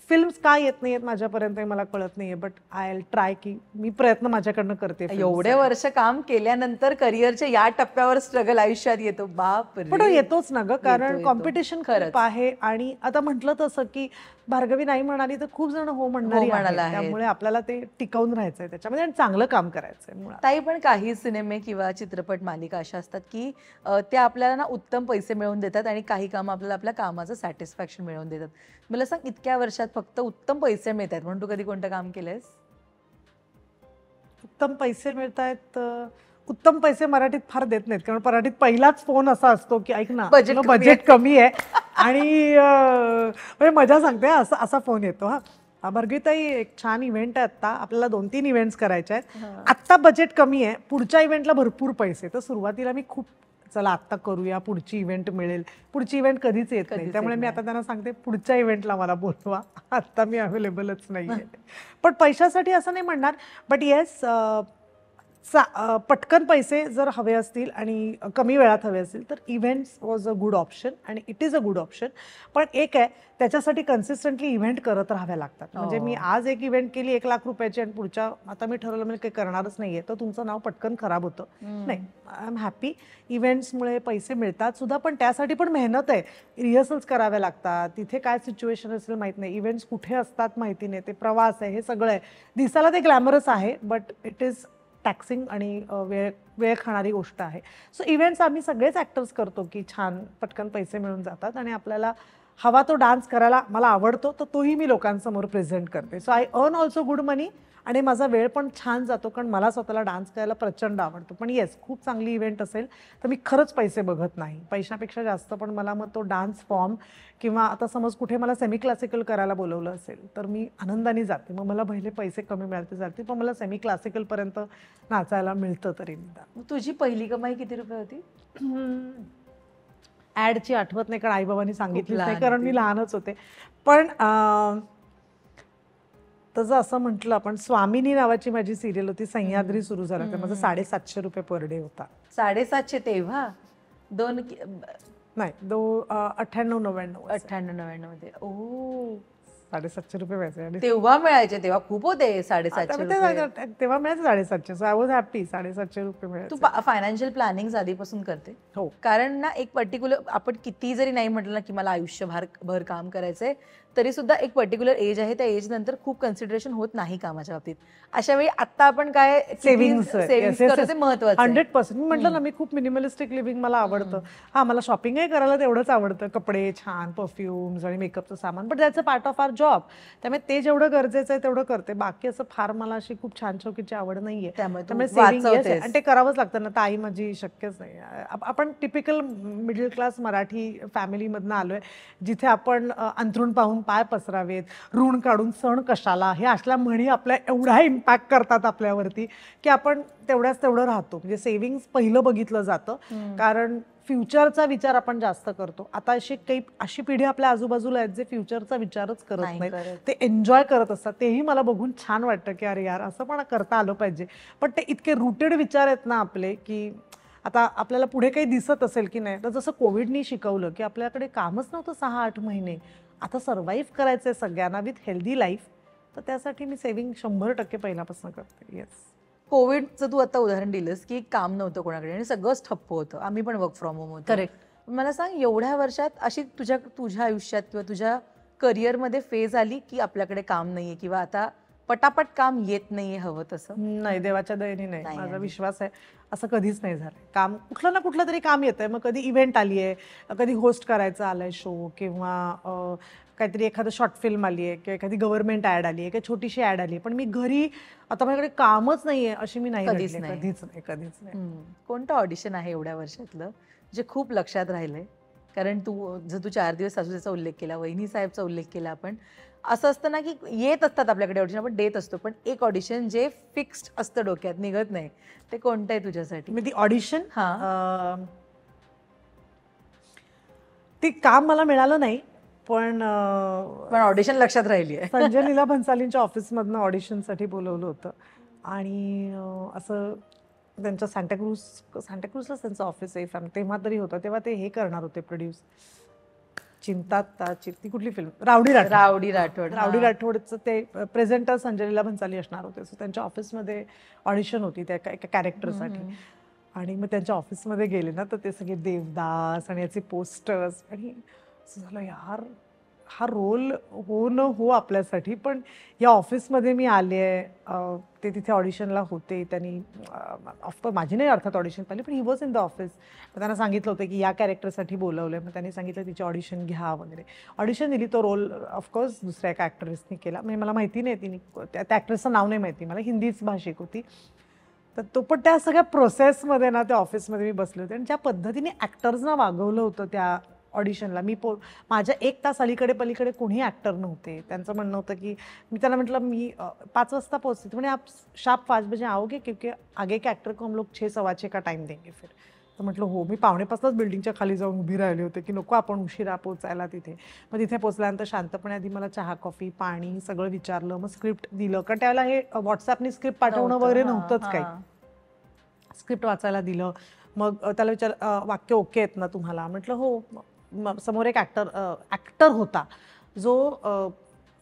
फिल्म्स का येत नाही आहेत माझ्यापर्यंत हे मला कळत नाहीये. बट आय विल ट्राय, की मी प्रयत्न माझ्याकडनं करते. एवढे वर्ष काम केल्यानंतर करिअरच्या या टप्प्यावर स्ट्रगल आयुष्यात येतो, बाप रे. पण येतोच ना ग, कारण येतो. कॉम्पिटिशन खरंच. खूप आहे. आणि आता म्हटलं तसं की भार्गवी नाही म्हणाली तर खूप जण हो म्हणणारी म्हणायला आहेत. आहेत. त्यामुळे आपल्याला ते टिकवून राहायचंय त्याच्यामध्ये आणि चांगलं काम करायचंय मुळात. ताई, पण काही सिनेमे किंवा चित्रपट मालिका अशा असतात की त्या आपल्याला ना उत्तम पैसे मिळवून देतात आणि काही काम आपल्याला आपल्या कामाचं सॅटिस्फॅक्शन मिळवून देतात. मला सांग, इतक्या वर्षात फक्त उत्तम पैसे मिळतात म्हणून तू कधी कोणतं काम केलंयस? उत्तम पैसे मिळतायत. उत्तम पैसे मराठीत फार देत नाहीत, कारण मराठीत पहिलाच फोन असा असतो की ऐक ना, Budget कमी बजेट कमी आहे. आणि म्हणजे मजा सांगते, असा फोन येतो. हा भार्गवीताई, एक छान इव्हेंट आहे आत्ता, आपल्याला 2-3 इव्हेंट्स करायचे आहेत. आत्ता बजेट कमी आहे, पुढच्या इव्हेंटला भरपूर पैसे. तर सुरुवातीला मी खूप चला आत्ता करूया, पुढची इव्हेंट मिळेल. पुढची इव्हेंट कधीच येत नाही. त्यामुळे मी आता त्यांना सांगते पुढच्या इव्हेंटला मला बोलवा, आत्ता मी अवेलेबलच नाही आहे. पण पैशासाठी असं नाही म्हणणार. बट येस, पटकन पैसे जर हवे असतील आणि कमी वेळात हवे असतील तर events was a good option आणि it is a good option. पण एक आहे, त्याच्यासाठी कन्सिस्टंटली इव्हेंट करत राहाव्या लागतात. म्हणजे मी आज एक इव्हेंट केली 1 लाख रुपयाची आणि पुढच्या आता मी ठरवलं म्हणजे काही करणारच नाहीये, तर तुमचं नाव पटकन खराब होतं. नाही, आय एम हॅपी. इव्हेंट्समुळे पैसे मिळतात सुद्धा, पण त्यासाठी पण मेहनत आहे. रिहर्सल्स कराव्या लागतात, तिथे काय सिच्युएशन असेल माहीत नाही, इव्हेंट्स कुठे असतात माहिती नाही, ते प्रवास आहे, हे सगळं आहे. दिसायला ते ग्लॅमरस आहे, बट इट इज टॅक्सिंग आणि वेळ खाणारी गोष्ट आहे. सो इव्हेंट्स आम्ही सगळेच ॲक्टर्स करतो की छान पटकन पैसे मिळून जातात आणि आपल्याला हवा तो डान्स करायला मला आवडतो, तर तोही मी लोकांसमोर प्रेझेंट करते. So I earn also good money आणि माझा वेळ पण छान जातो, कारण मला स्वतःला डान्स करायला प्रचंड आवडतो. पण येस, खूप चांगली इव्हेंट असेल तर मी खरंच पैसे बघत नाही, पैशापेक्षा जास्त. पण मला मग तो डान्स फॉर्म किंवा आता समज कुठे मला सेमी क्लासिकल करायला बोलवलं असेल तर मी आनंदाने जाते. मग मला पहिले पैसे कमी मिळाले जाते, पण मला सेमी क्लासिकलपर्यंत नाचायला मिळतं तरी निदान. मग तुझी पहिली कमाई किती रुपये होती? ॲडची आठवत नाही, कारण आईबाबांनी सांगितलीच नाही, लहान कारण होती. मी लहानच होते. पण तसं असं म्हटलं आपण, स्वामिनी नावाची माझी सिरियल होती, सह्याद्री सुरू झालं तर माझं 750 रुपये पर डे होता. 750 तेव्हा? नाही, 98-99 98-99 मध्ये. ओ, 750 रुपये व्हायचे. आणि तेव्हा मिळायचे, तेव्हा खूप होते 750 आता रुपये. तेव्हा मिळायचे 750. So I was happy. 750 रुपये तू मिळायचे. फायनान्शियल प्लॅनिंग आधीपासून करते? हो. कारण ना, एक पर्टिक्युलर, आपण किती जरी नाही म्हटलं ना की मला आयुष्यभर काम करायचंय, तरी सुद्धा एक पर्टिक्युलर एज आहे, त्या एज नंतर खूप कन्सिडरेशन होत नाही कामाच्या बाबतीत. अशा वेळी आता आपण काय सेव्हिंग्स करतो ते महत्वाचं आहे. 100%. मी म्हटलं ना, मी खूप मिनिमलिस्टिक लिव्हिंग मला आवडतं. हा, मला शॉपिंगही करायला तेवढंच आवडतं, कपडे छान, परफ्युम्स आणि मेकअपचं सामान. But that's a part of our job. त्यामुळे ते जेवढं गरजेचं आहे तेवढं करते. बाकी असं फार मला अशी खूप छान चौकीची आवड नाहीये. त्यामुळे सेव्हिंग आणि ते करावंच लागतं ना, तर आई माझी शक्यच नाही. आपण टिपिकल मिडल क्लास मराठी फॅमिलीमधनं आलोय, जिथे आपण अंथरूण पाहून पाय पसरावेत, ऋण काढून सण कशाला, हे असल्या म्हणी आपल्या एवढा इम्पॅक्ट करतात आपल्यावरती की आपण तेवढं राहतो. म्हणजे सेव्हिंग्स पहिलं बघितलं जातं, कारण फ्युचरचा विचार आपण जास्त करतो. आता अशी पिढी आपल्या आजूबाजूला आहेत जे फ्युचरचा विचारच करत नाही नाहीत, करत. ते एन्जॉय करत असतात. तेही मला बघून छान वाटतं की अरे यार, असं पण करता आलं पाहिजे. पण ते इतके रुटेड विचार आहेत ना आपले, की आता आपल्याला पुढे काही दिसत असेल की नाही, तर जसं कोविडनी शिकवलं की आपल्याकडे कामच नव्हतं 6-8 महिने, आता सर्व्हाइव्ह करायचं आहे सगळ्यांना विथ हेल्दी लाईफ, तर त्यासाठी मी सेव्हिंग 100% पहिल्यापासून करते. येस. कोविडचं तू आता उदाहरण दिलंस की काम नव्हतं कोणाकडे आणि सगळंच ठप्प होतं, आम्ही पण वर्क फ्रॉम होम होतो. करेक्ट. मला सांग, एवढ्या वर्षात अशी तुझ्या आयुष्यात किंवा तुझ्या करिअरमध्ये फेज आली की आपल्याकडे काम नाहीये किंवा आता पटापट काम येत नाहीये हवं तसं? नाही, देवाच्या दयेने नाही. नाही माझा आली. विश्वास आहे असं कधीच नाही झालं. काम कुठलं ना कुठलं तरी काम येतंय. मग कधी इव्हेंट आली आहे, कधी होस्ट करायचं आलंय शो, किंवा काहीतरी एखादं शॉर्ट फिल्म आली आहे, किंवा एखादी गव्हर्नमेंट ॲड आली आहे, किंवा छोटीशी ॲड आली आहे. पण मी घरी आता माझ्याकडे कामच नाहीये अशी मी नाही कधीच रडले. नाही. कधीच नाही. कोणतं ऑडिशन आहे एवढ्या वर्षातलं जे खूप लक्षात राहिलंय? कारण तू 4 दिवस सासूचा उल्लेख केला, वहिनी साहेबचा उल्लेख केला, आपण असं असतं ना की येत असतात आपल्याकडे ऑडिशन, आपण देत असतो, पण एक ऑडिशन जे फिक्स्ड असतं, डोक्यात निघत नाही, ते कोणतं आहे तुझ्यासाठी? मी ती ऑडिशन, हां. ती काम मला मिळालं नाही, पण पण ऑडिशन लक्षात राहिली आहे. संजय लीला भन्सालींच्या ऑफिसमधनं ऑडिशनसाठी बोलवलं होतं. आणि असं त्यांच्या सांताक्रूजलाच त्यांचं ऑफिस आहे, तेव्हा तरी होतं. तेव्हा ते हे करणार होते प्रोड्यूस, ती कुठली फिल्म, रावडी राठोड. रावडी राठोडचं ते प्रेझेंटर संजय लीला भन्साली असणार होते. सो त्यांच्या ऑफिसमध्ये ऑडिशन होती त्या एका कॅरेक्टरसाठी. आणि मग त्यांच्या ऑफिसमध्ये गेले ना, तर ते सगळे देवदास आणि याचे पोस्टर्स, आणि असं झालं यार, हा रोल हो न हो आपल्यासाठी, पण या ऑफिसमध्ये मी आले आहे. ते तिथे ऑडिशनला होते. त्यांनी ऑफकोर्स माझी नाही अर्थात ऑडिशन पाहिली, पण he was in the office. मग त्यांना सांगितलं होतं की या कॅरेक्टरसाठी बोलवलं आहे. मग त्यांनी सांगितलं तिची ऑडिशन घ्या वगैरे. ऑडिशन दिली. तो रोल ऑफकोर्स दुसऱ्या एका ॲक्ट्रेसनी केला. म्हणजे मला माहिती नाही, तिने त्या ॲक्ट्रेसचं नाव नाही माहिती मला, हिंदीच भाषिक होती. तर तो पण त्या सगळ्या प्रोसेसमध्ये ना, त्या ऑफिसमध्ये मी बसले होते. आणि ज्या पद्धतीने ॲक्टर्सना वागवलं होतं त्या ऑडिशनला, माझ्या 1 तास अलीकडे पलीकडे कोणी ॲक्टर नव्हते. त्यांचं म्हणणं होतं की, मी त्यांना म्हटलं मी 5 वाजता पोहोचते. म्हणे आप शार्प 5 बजे आओगे, क्योंकि आगे के ॲक्टर को हम लोग 6 सवा 6 का टाईम देंगे फिर. तर म्हटलं हो. मी 5:45 बिल्डिंगच्या खाली जाऊन उभी राहिले होते की नको आपण उशिरा पोचायला तिथे. मग तिथे पोचल्यानंतर शांतपणे आधी मला चहा, कॉफी, पाणी सगळं विचारलं. मग स्क्रिप्ट दिलं, कारण त्यावेळेला हे व्हॉट्सॲपनी स्क्रिप्ट पाठवणं वगैरे नव्हतंच काही. स्क्रिप्ट वाचायला दिलं. मग त्याला वाक्य ओके आहेत ना तुम्हाला? म्हटलं हो. समोर एक ॲक्टर होता जो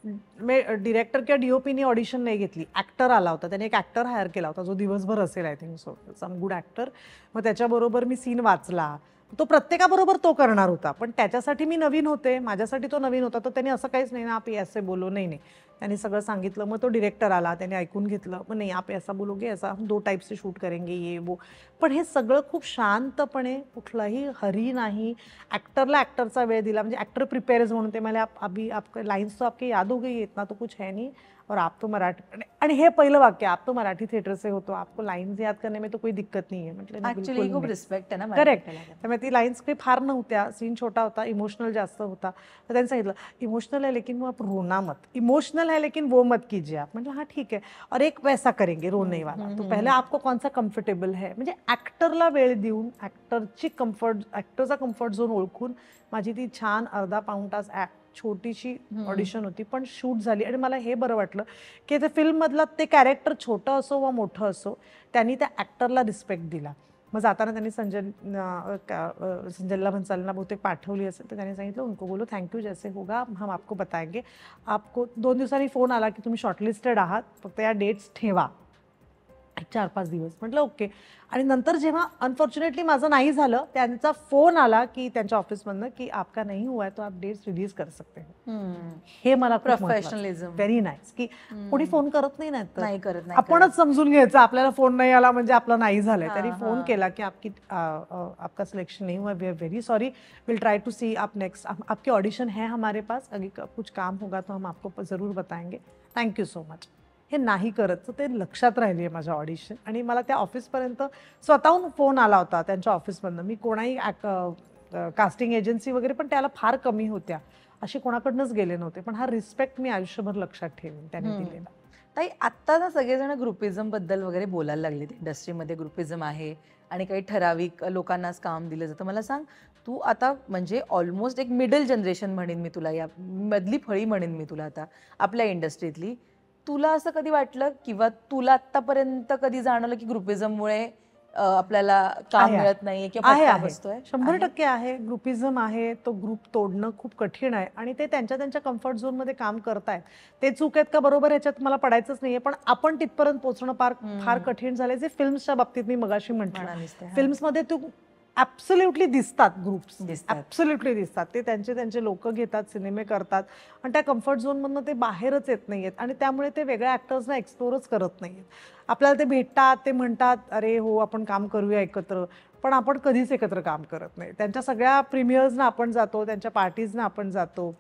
डिरेक्टर किंवा DOPनी ऑडिशन नाही घेतली, ॲक्टर आला होता. त्याने एक ॲक्टर हायर केला होता जो दिवसभर असेल, I think so, some good actor. मग त्याच्याबरोबर मी सीन वाचला. तो प्रत्येकाबरोबर तो करणार होता, पण त्याच्यासाठी मी नवीन होते, माझ्यासाठी तो नवीन होता. तर त्यांनी असं काहीच नाही ना, आप ऐसे बोलो, नाही. त्यांनी सगळं सांगितलं. मग तो डिरेक्टर आला, त्याने ऐकून घेतलं. मग नाही, आप ऐसा बोलोगे, ऐसा हम 2 टाइप से शूट करेंगे, ये वो. पण हे सगळं खूप शांतपणे, कुठलाही हरी नाही. ॲक्टरला ॲक्टरचा वेळ दिला. म्हणजे ॲक्टर प्रिपेअर्स म्हणून ते मला अभी आपके लाइन्स तो आपके याद हो गई, इतना तो कुछ है नहीं, और आप तो मराठी. आणि हे पहिलं वाक्य, आप तो मराठी थिएटर से हो तो आपको लाइन्स याद करने में तो कोई दिक्कत नहीं है. म्हटलं ऍक्च्युली खूप रिस्पेक्ट आहे ना. करेक्ट. त्यामुळे ती लाईन्स काही फार नव्हत्या, सीन छोटा होता, इमोशनल जास्त होता. तर त्यांनी सांगितलं, इमोशनल है लेकिन वो आप रोना मत, इमोशनल है लेकिन वो मत कीजिए आप. म्हटलं हाँ ठीक है, और एक वैसा करेंगे रोने वाला. तो पहले आपको कौन सा कम्फर्टेबल है. म्हणजे ॲक्टरला वेळ देऊन, ॲक्टरचा कम्फर्ट झोन ओळखून माझी ती छान अर्धा पाऊण तास छोटीशी ऑडिशन होती, पण शूट झाली. आणि मला हे बरं वाटलं की ते फिल्ममधलं ते कॅरेक्टर छोटं असो वा मोठं असो, त्यांनी त्या ॲक्टरला रिस्पेक्ट दिला. मग जाताना त्यांनी संजय लीला भन्सालींना बहुतेक पाठवली असेल, तर त्यांनी सांगितलं, उनको बोलो थँक्यू, जैसे होगा हम आपको बताएंगे. आपको 2 दिवसांनी फोन आला की तुम्ही शॉर्टलिस्टेड आहात, फक्त या डेट्स ठेवा 4-5 दिवस. म्हटलं ओके. आणि नंतर जेव्हा अनफॉर्च्युनेटली माझं नाही झालं, त्यांचा फोन आला की त्यांच्या ऑफिसमधनं की आपका नहीं हुआ है तो आप डेट्स रिलीज कर सकते हो. हे मला प्रोफेशनलिझम व्हेरी नाईस, की कोणी फोन करत नाही, नाही करत. आपणच समजून घ्यायचं आपल्याला फोन नाही आला म्हणजे आपलं नाही झालंय. त्यांनी फोन केला की आपका सिलेक्शन नहीं हुआ, we are very sorry, will try to see आप नेक्स्ट, आपकी ऑडिशन है हमारे पास, अगर कुछ काम होगा तो हम आपको जरूर बताएंगे, थँक्यू सो मच. हे नाही करत, तर ते लक्षात राहिली आहे माझ्या ऑडिशन. आणि मला त्या ऑफिसपर्यंत स्वतःहून फोन आला होता त्यांच्या ऑफिसमधनं. मी कोणाही कास्टिंग एजन्सी वगैरे पण त्याला फार कमी होत्या, असे कोणाकडनंच गेले नव्हते. पण हा रिस्पेक्ट मी आयुष्यभर लक्षात ठेवेन त्यांनी दिलेला. ताई, आत्ता ना सगळेजण ग्रुपिझम बद्दल वगैरे बोलायला लागले. इंडस्ट्रीमध्ये ग्रुपिझम आहे आणि काही ठराविक लोकांनाच काम दिलं जातं. मला सांग, तू आता म्हणजे ऑलमोस्ट एक मिडल जनरेशन म्हणेन मी तुला, या मधली फळी म्हणेन मी तुला आता आपल्या इंडस्ट्रीतली. तुला असं कधी वाटलं किंवा तुला आत्तापर्यंत कधी जाणवलं की ग्रुपिझममुळे आपल्याला काम आहे. मिळत नाहीये किंवा आहे फटका आहे बसतोय? 100% आहे. ग्रुपिझम आहे, तो ग्रुप तोडणं खूप कठीण आहे आणि ते त्यांच्या त्यांच्या कम्फर्ट झोनमध्ये काम करतायत. ते चूक आहेत का बरोबर ह्याच्यात मला पडायचंच नाहीये, पण आपण तिथपर्यंत पोहोचणं फार कठीण झालंय. जे फिल्म्सच्या बाबतीत मी मगाशी म्हटलं, म्हणालीस ते, हां. फिल्म्समध्ये तू ॲब्सोल्युटली दिसतात ग्रुप्स, दिसतात. ॲब्सोल्युटली दिसतात. ते त्यांचे त्यांचे लोक घेतात, सिनेमे करतात आणि त्या कम्फर्ट झोनमधनं ते बाहेरच येत नाहीयेत आणि त्यामुळे ते वेगळ्या ॲक्टर्सना एक्सप्लोरच करत नाहीयेत. आपल्याला ते भेटतात, ते म्हणतात अरे हो आपण काम करूया एकत्र, पण आपण कधीच एकत्र काम करत नाही. त्यांच्या सगळ्या प्रीमियर्सना आपण जातो, त्यांच्या पार्टीजना आपण जातो,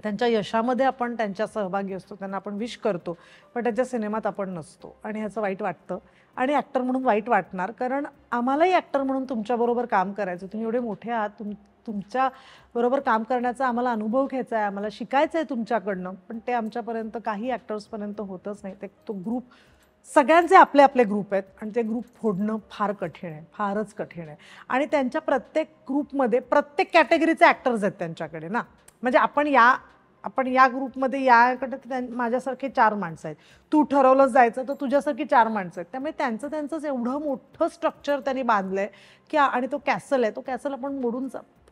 त्यांच्या यशामध्ये आपण त्यांच्या सहभागी असतो, त्यांना आपण विश करतो, पण त्यांच्या सिनेमात आपण नसतो आणि ह्याचं वाईट वाटतं आणि ॲक्टर म्हणून वाईट वाटणार, कारण आम्हालाही ॲक्टर म्हणून तुमच्याबरोबर काम करायचं. तुम्ही एवढे मोठे आहात, तुमच्या बरोबर काम करण्याचा आम्हाला अनुभव घ्यायचा आहे, आम्हाला शिकायचं आहे तुमच्याकडनं, पण ते आमच्यापर्यंत काही ॲक्टर्सपर्यंत होतच नाही. तो ग्रुप सगळ्यांचे आपले आपले ग्रुप आहेत आणि ते ग्रुप फोडणं फार कठीण आहे, फारच कठीण आहे. आणि त्यांच्या प्रत्येक ग्रुपमध्ये प्रत्येक कॅटेगरीचे ॲक्टर्स आहेत त्यांच्याकडे ना. म्हणजे आपण या ग्रुपमध्ये याकडे माझ्यासारखे 4 माणसं आहेत, तू ठरवलंच जायचं तर तुझ्यासारखी 4 माणसं आहेत. त्यामुळे त्यांचंच एवढं मोठं स्ट्रक्चर त्यांनी बांधलंय की आणि तो कॅसल आहे, तो कॅसल आपण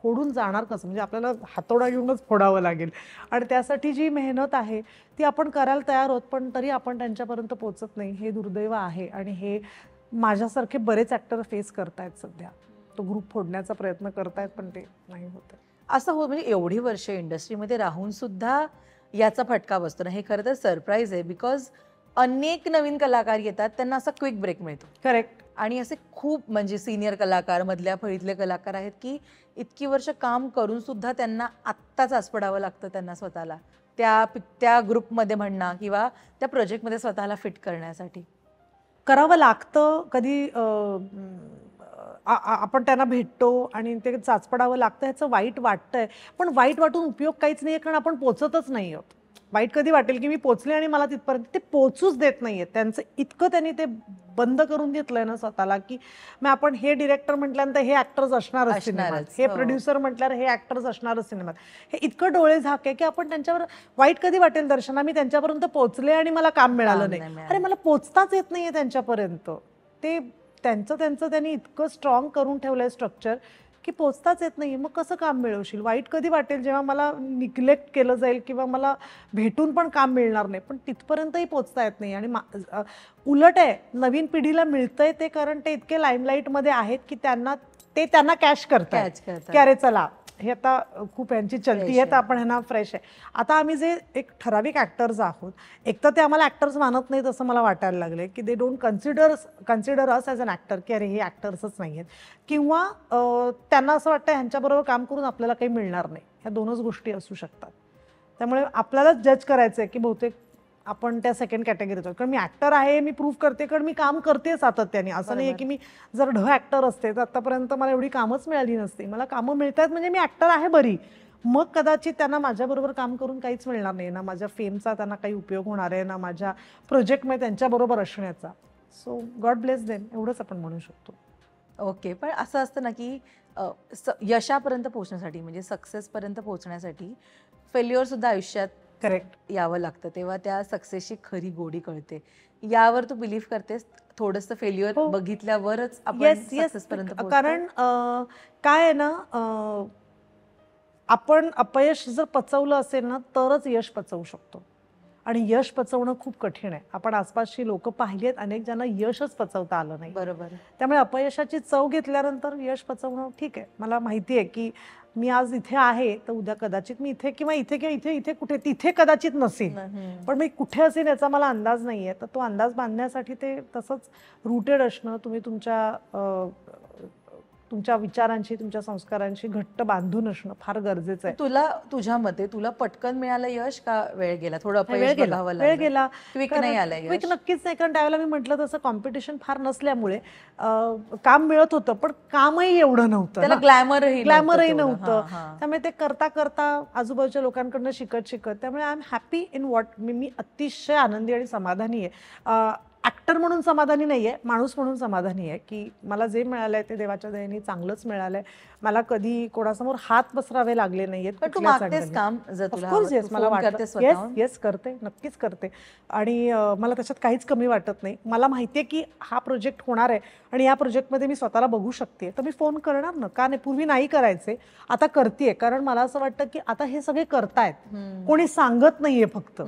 फोडून जाणार कसं? म्हणजे आपल्याला हातोडा घेऊनच फोडावं लागेल आणि त्यासाठी जी मेहनत आहे ती आपण करायला तयार आहोत, पण तरी आपण त्यांच्यापर्यंत पोहोचत नाही. हे दुर्दैव आहे आणि हे माझ्यासारखे बरेच ॲक्टर फेस करतायत सध्या. तो ग्रुप फोडण्याचा प्रयत्न करतायत, पण ते नाही होत. असं हो, म्हणजे एवढी वर्ष इंडस्ट्रीमध्ये राहून सुद्धा याचा फटका बसतो ना, हे खरं तर सरप्राईज आहे. बिकॉज अनेक नवीन कलाकार येतात, त्यांना असा क्विक ब्रेक मिळतो. करेक्ट. आणि असे खूप म्हणजे सिनियर कलाकार, मधल्या फळीतले कलाकार आहेत की इतकी वर्ष काम करून सुद्धा त्यांना आत्ताच आस्पडावं लागतं त्यांना स्वतःला त्या ग्रुपमध्ये म्हणणं किंवा त्या प्रोजेक्टमध्ये स्वतःला फिट करण्यासाठी. करावं लागतं. कधी आपण त्यांना भेटतो आणि ते चाचपडावं लागतं, ह्याचं वाईट वाटतंय, पण वाईट वाटून उपयोग काहीच नाही आहे, कारण आपण पोचतच नाही आहोत. वाईट कधी वाटेल की मी पोचले आणि मला तिथपर्यंत ते पोचूच देत नाहीये. त्यांचं इतकं त्यांनी ते बंद करून घेतलंय ना स्वतःला, की मग आपण हे डिरेक्टर म्हटल्यानंतर हे ॲक्टर्स असणारच सिनेमात, हे प्रोड्युसर म्हटल्यावर हे ॲक्टर्स असणारच सिनेमात. हे इतकं डोळे झाक आहे की आपण त्यांच्यावर वाईट कधी वाटेल दर्शना, मी त्यांच्यापर्यंत पोचले आणि मला काम मिळालं नाही. अरे मला पोचताच येत नाहीये त्यांच्यापर्यंत. ते त्यांचं त्यांनी इतकं स्ट्रॉंग करून ठेवलंय स्ट्रक्चर की पोचताच येत नाही. मग कसं काम मिळवशील? वाईट कधी वाटेल जेव्हा मला निग्लेक्ट केलं जाईल किंवा मला भेटून पण काम मिळणार नाही, पण तिथपर्यंतही पोचता येत नाही. आणि उलट आहे, नवीन पिढीला मिळतंय ते कारण ते इतके लाईमलाईटमध्ये आहेत की त्यांना कॅश करतात की अरे चला हे आता खूप यांची चलती आहे तर आपण ह्यांना फ्रेश आहे. आता आम्ही जे एक ठराविक ॲक्टर्स आहोत, एक तर ते आम्हाला ॲक्टर्स मानत नाहीत असं मला वाटायला लागले की they don't consider us as an actor, की अरे हे ॲक्टर्सच नाही आहेत, किंवा त्यांना असं वाटतं ह्यांच्याबरोबर काम करून आपल्याला काही मिळणार नाही. ह्या दोनच गोष्टी असू शकतात. त्यामुळे आपल्यालाच जज करायचं आहे की बहुतेक आपण त्या सेकंड कॅटेगरीत आहोत. कारण मी ॲक्टर आहे, मी प्रूव्ह करते, कारण मी काम करते सातत्याने. असं नाही आहे की मी जर ॲक्टर असते तर आतापर्यंत मला एवढी कामच मिळाली नसती. मला कामं मिळत आहेत म्हणजे मी ॲक्टर आहे बरी. मग कदाचित त्यांना माझ्याबरोबर काम करून काहीच मिळणार नाही ना, माझ्या फेमचा त्यांना काही उपयोग होणार आहे ना, माझ्या प्रोजेक्टमध्ये त्यांच्याबरोबर असण्याचा. सो गॉड ब्लेस देम, एवढंच आपण म्हणू शकतो. ओके, पण असं असतं ना की यशापर्यंत पोहोचण्यासाठी म्हणजे सक्सेसपर्यंत पोहोचण्यासाठी फेल्युअर सुद्धा आयुष्यात करेक्ट यावं लागतं, तेव्हा त्या सक्सेसची खरी गोडी कळते. यावर तू बिलीव्ह करतेस? थोडंसं फेल्युअर बघितल्यावरच आपण सक्सेसपर्यंत पोहोचतो? कारण काय आहे ना, आपण अपयश जर पचवलं असेल ना तरच यश पचवू शकतो. आणि यश पचवणं खूप कठीण आहे. आपण आसपासची लोक पाहिली आहेत, अनेक ज्यांना यशच पचवता आलं नाही. बरोबर. त्यामुळे अपयशाची चव घेतल्यानंतर यश पचवणं ठीक आहे. मला माहिती आहे की मी आज इथे आहे तर उद्या कदाचित मी इथे किंवा इथे कुठे तिथे कदाचित नसेल, पण मी कुठे असेल याचा मला अंदाज नाहीये. तर तो अंदाज बांधण्यासाठी ते तसंच रूटेड असणं, तुम्ही तुमच्या विचारांशी, तुमच्या संस्कारांशी घट्ट बांधून असणं फार गरजेचं आहे. तुझ्या मते तुला पटकन मिळालं यश का वेळ गेला? थोडं वेळ गेला. क्विक नाही आलं यश? क्विक नक्कीच नाही, कारण त्यावेळेला मी म्हटलं तसं कॉम्पिटिशन फार नसल्यामुळे काम मिळत होतं, पण कामही एवढं नव्हतं, त्याला ग्लॅमरही नव्हतं. त्यामुळे ते करता करता आजूबाजूच्या लोकांकडनं शिकत त्यामुळे I am happy in what मी अतिशय आनंदी आणि समाधानी आहे. ऍक्टर म्हणून समाधानी नाहीये, माणूस म्हणून समाधानी आहे की मला जे मिळालंय ते देवाच्या दयेने चांगलंच मिळालंय. मला कधी कोणासमोर हात पसरावे लागले नाहीयेत. पण तू मागतेस काम जर तुला ऑफकोर्स हवं, येस, तू मला phone वाटतं करतेस येस स्वतःहून? येस करते, नक्कीच करते. आणि मला त्याच्यात काहीच कमी वाटत नाही. मला माहितीये की हा प्रोजेक्ट होणार आहे आणि या प्रोजेक्टमध्ये मी स्वतःला बघू शकते, तर मी फोन करणार ना, का नाही. पूर्वी नाही करायचे, आता करतेय. कारण मला असं वाटतं की आता हे सगळे करतायत, कोणी सांगत नाहीये फक्त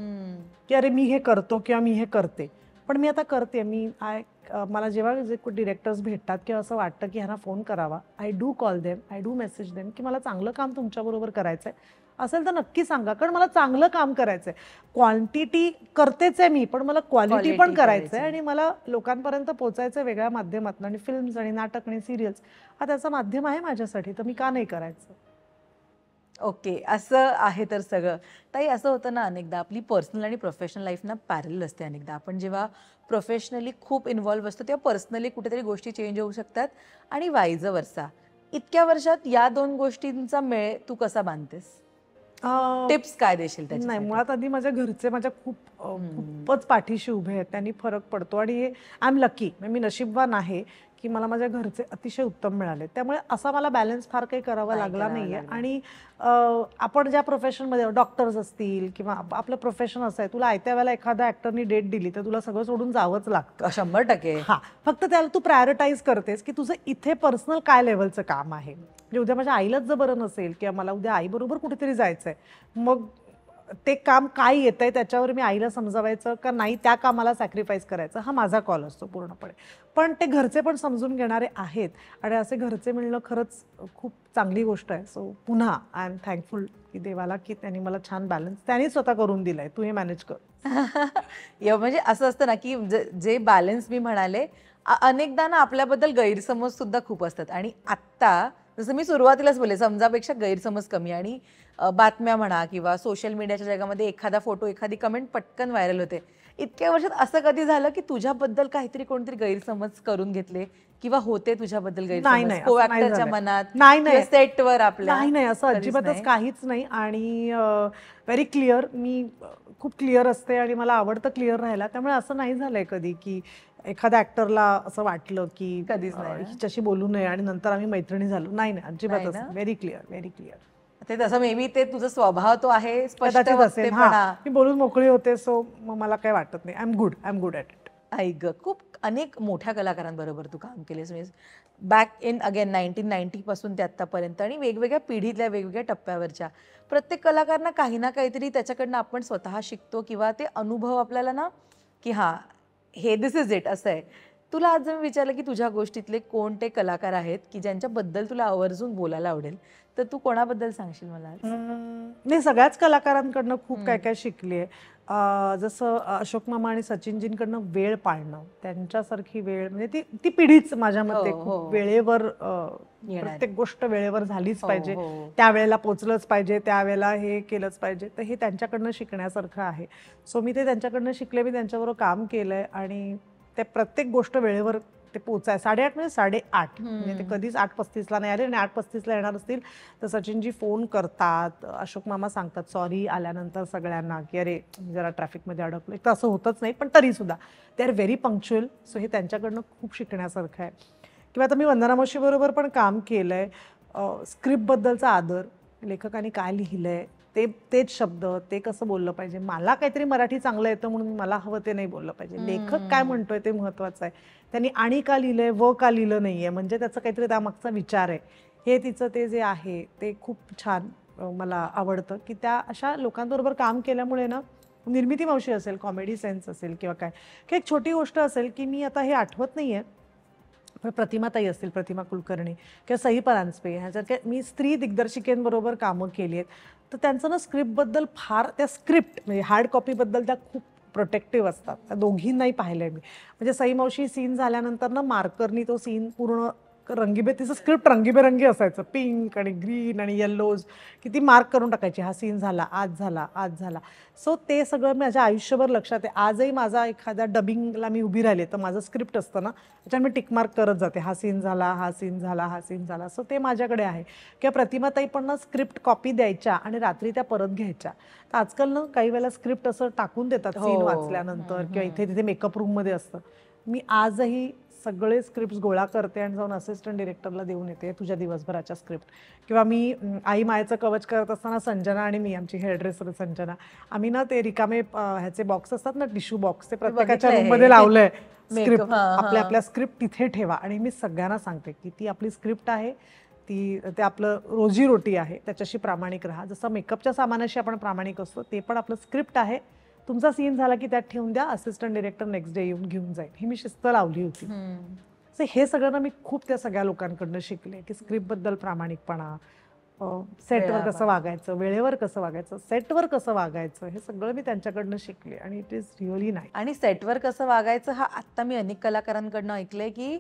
की अरे मी हे करतो किंवा मी हे करते, पण मी आता करते. मला जेव्हा जे डिरेक्टर्स भेटतात किंवा असं वाटतं की ह्यांना फोन करावा, I do call them, I do message them की मला चांगलं काम तुमच्याबरोबर करायचंय असेल तर नक्की सांगा, कारण मला चांगलं काम करायचंय. क्वांटिटी करतेच आहे मी, पण मला क्वालिटी पण Quality करायचंय करायची. आणि मला लोकांपर्यंत पोहोचायचं वेगळ्या माध्यमातून. आणि फिल्म्स आणि नाटक आणि सिरियल्स हा त्याचा माध्यम आहे माझ्यासाठी, तर मी का नाही करायचं. ओके, असं आहे तर सगळं. ताई, असं होतं ना अनेकदा आपली पर्सनल आणि प्रोफेशनल लाईफ ना पॅरलल असते. अनेकदा आपण जेव्हा प्रोफेशनली खूप इन्व्हॉल्व्ह असतो तेव्हा पर्सनली कुठेतरी गोष्टी चेंज होऊ शकतात आणि वाईज वर्सा. इतक्या वर्षात या 2 गोष्टींचा मेळ तू कसा बांधतेस? अं, टिप्स काय देशील नाही, त्याच्यासाठी? मुळात आधी माझ्या घरचे माझ्या खूपच पाठीशी उभे आहेत, त्यांनी फरक पडतो. आणि आय एम लकी, मी नशीबवान आहे की मला माझ्या घरचे अतिशय उत्तम मिळाले. त्यामुळे असा मला बॅलन्स फार काही करावा नाही लागला करावा नाहीये. लागला. आणि आपण ज्या प्रोफेशनमध्ये डॉक्टर्स असतील किंवा आपलं प्रोफेशन असं आहे, तुला आयत्या वेळेला एखाद्या ऍक्टरनी डेट दिली तर तुला सगळं सोडून जावंच लागतं. 100%. हा, फक्त त्याला तू प्रायोरिटाईज करतेस की तुझं इथे पर्सनल काय लेवलचं काम आहे. म्हणजे उद्या माझ्या आईलाच जर बरं नसेल किंवा मला उद्या आईबरोबर कुठेतरी जायचंय, मग ते काम काय येतंय त्याच्यावर मी आईला समजावायचं का नाही, त्या कामाला सॅक्रिफाईस करायचं, हा माझा कॉल असतो पूर्णपणे. पण ते घरचे पण समजून घेणारे आहेत आणि असे घरचे मिळणं खरंच खूप चांगली गोष्ट आहे. सो पुन्हा आय एम थँकफुल की देवाला की त्यांनी मला छान बॅलन्स त्यांनी स्वतः करून दिलाय, तू हे मॅनेज कर. म्हणजे असं असतं ना की जे बॅलन्स मी म्हणाले, अनेकदा ना आपल्याबद्दल गैरसमज सुद्धा खूप असतात. आणि आत्ता जसं मी सुरुवातीलाच बोलले, समजापेक्षा गैरसमज कमी. आणि बातम्या म्हणा किंवा सोशल मीडियाच्या जगामध्ये एखादा फोटो, एखादी कमेंट पटकन व्हायरल होते. इतक्या वर्षात असं कधी झालं की तुझ्याबद्दल काहीतरी कोणतरी गैरसमज करून घेतले किंवा होते तुझ्याबद्दल नाही गैरसमज नाही, को असं नाही ऍक्टरच्या झालंय. मनात नाही किंवा नाही सेटवर आपल्या? नाही नाही, असं कधीच अजिबातच नाही? काहीच नाही. आणि व्हेरी क्लिअर, मी खूप क्लिअर असते आणि मला आवडतं क्लिअर राहायला. त्यामुळे असं नाही झालंय कधी की एखाद्या ऍक्टरला असं वाटलं की कधीच नाही ना? हिच्याशी बोलू नये आणि नंतर आम्ही मैत्रिणी झालो. नाही नाही, अजिबातच ना? नाही. Very clear, very clear. ते तसं मे बी ते तुझा स्वभाव तो आहे, स्पष्ट कदाचित असेल. हा, वक्तेपणा. मी बोलून मोकळी होते. सो मग मला काही वाटत नाही. I am good at it. ऐक ग, खूप अनेक मोठ्या कलाकारांबरोबर तू काम केलेस. म्हणजे बॅक इन अगेन 1990 पासून ते आत्तापर्यंत आणि वेगवेगळ्या पिढीतल्या वेगवेगळ्या टप्प्यावरच्या प्रत्येक कलाकारांना काही ना काहीतरी त्याच्याकडनं आपण स्वतः शिकतो किंवा ते अनुभव आपल्याला ना की हां, हे दिस इज इट असं आहे. तुला आज जर मी विचारलं की तुझ्या गोष्टीतले कोणते कलाकार आहेत की ज्यांच्याबद्दल तुला आवर्जून बोलायला आवडेल, तर तू कोणाबद्दल सांगशील मला आज? मी सगळ्याच कलाकारांकडनं खूप काय काय शिकले. जसं अशोक मामा आणि सचिनजींकडनं वेळ पाळणं, त्यांच्यासारखी वेळ म्हणजे ती ती पिढीच माझ्या मते हो, खूप हो. वेळेवर येणार. प्रत्येक गोष्ट वेळेवर झालीच हो, पाहिजे, हो. त्यावेळेला पोचलंच पाहिजे, त्यावेळेला हे केलंच पाहिजे. तर हे त्यांच्याकडनं शिकण्यासारखं आहे. सो मी ते त्यांच्याकडनं शिकले, मी त्यांच्याबरोबर काम केलंय आणि ते प्रत्येक गोष्ट वेळेवर ते पोचाय 8:30 म्हणजे 8:30 म्हणजे ते कधीच 8:35ला नाही आले. आणि 8:35ला येणार असतील तर सचिनजी फोन करतात, अशोक मामा सांगतात सॉरी आल्यानंतर सगळ्यांना की अरे जरा ट्रॅफिकमध्ये अडकलो. एक तर असं होतच नाही, पण तरी सुद्धा they are very punctual. So हे त्यांच्याकडनं खूप शिकण्यासारखं आहे. किंवा आता मी वंदना मावशी बरोबर पण काम केलंय. स्क्रिप्टबद्दलचा आदर, लेखकाने काय लिहिलंय तेच शब्द, ते कसं बोललं पाहिजे. मला काहीतरी मराठी चांगलं येतं म्हणून मला हवं ते नाही बोललं पाहिजे. लेखक काय म्हणतोय ते महत्वाचं आहे. त्यांनी आणि का लिहिलंय व का लिहिलं नाहीये, म्हणजे त्याचं काहीतरी त्यामागचा विचार आहे. हे तिचं ते जे आहे ते खूप छान मला आवडतं की त्या अशा लोकांबरोबर काम केल्यामुळे ना, निर्मिती मावशी असेल, कॉमेडी सेन्स असेल किंवा काय, की एक छोटी गोष्ट असेल की मी आता हे आठवत नाहीये, पण प्रतिमाताई असतील, प्रतिमा कुलकर्णी किंवा सई परांजपे ह्यासारख्या मी स्त्री दिग्दर्शिकेंबरोबर कामं केली आहेत. तर त्यांचं ना स्क्रिप्टबद्दल फार, त्या स्क्रिप्ट म्हणजे हार्ड कॉपीबद्दल त्या खूप प्रोटेक्टिव्ह असतात. त्या दोघींनाही पाहिलंय मी. म्हणजे सई मावशी सीन झाल्यानंतर ना मार्करनी तो सीन पूर्ण रंगीबे तिचं स्क्रिप्ट रंगीबेरंगी असायचं, पिंक आणि ग्रीन आणि येल्लोज, की ती मार्क करून टाकायची, हा सीन झाला, आज झाला, आज झाला. सो ते सगळं माझ्या आयुष्यभर लक्षात आहे. आजही माझा एखाद्या डबिंगला मी उभी राहिली तर माझं स्क्रिप्ट असतं ना, त्याच्यात मी टिकमार्क करत जाते, हा सीन झाला, हा सीन झाला, हा सीन झाला. सो ते माझ्याकडे आहे. किंवा प्रतिमाताई पण ना स्क्रिप्ट कॉपी द्यायच्या आणि रात्री त्या परत घ्यायच्या. तर आजकाल ना काही वेळेला स्क्रिप्ट असं टाकून देतात सीन वाचल्यानंतर, किंवा इथे तिथे मेकअप रूममध्ये असतं. मी आजही सगळे स्क्रिप्ट गोळा करते आणि जाऊन असिस्टंट डिरेक्टरला देऊन येते, तुझ्या दिवसभराच्या स्क्रिप्ट. किंवा मी आई मायेचं कवच करत असताना संजना आणि मी, आमची हेअरड्रेसर संजना, आम्ही ना ते रिकामे ह्याचे बॉक्स असतात ना, टिश्यू बॉक्स, ते प्रत्येकाच्या रूममध्ये लावलंय. स्क्रिप्ट आपल्या आपल्या स्क्रिप्ट तिथे ठेवा. आणि मी सगळ्यांना सांगते की ती आपली स्क्रिप्ट आहे, ते आपलं रोजीरोटी आहे, त्याच्याशी प्रामाणिक राहा. जसं मेकअपच्या सामानाशी आपण प्रामाणिक असतो, ते पण आपलं स्क्रिप्ट आहे. तुमचा सीन झाला की त्यात ठेवून द्या, असिस्टंट डिरेक्टर नेक्स्ट डे येऊन घेऊन जाईल. ही मी शिस्त लावली होती. सो हे सगळं ना मी खूप त्या सगळ्या लोकांकडनं शिकले, की स्क्रिप्टबद्दल प्रामाणिकपणा, सेटवर कसं वागायचं, वेळेवर कसं वागायचं, सेटवर कसं वागायचं, हे सगळं मी त्यांच्याकडनं शिकले. आणि इट इज रिअली नाईस. आणि सेटवर कसं वागायचं हा आत्ता मी अनेक कलाकारांकडनं ऐकलंय, की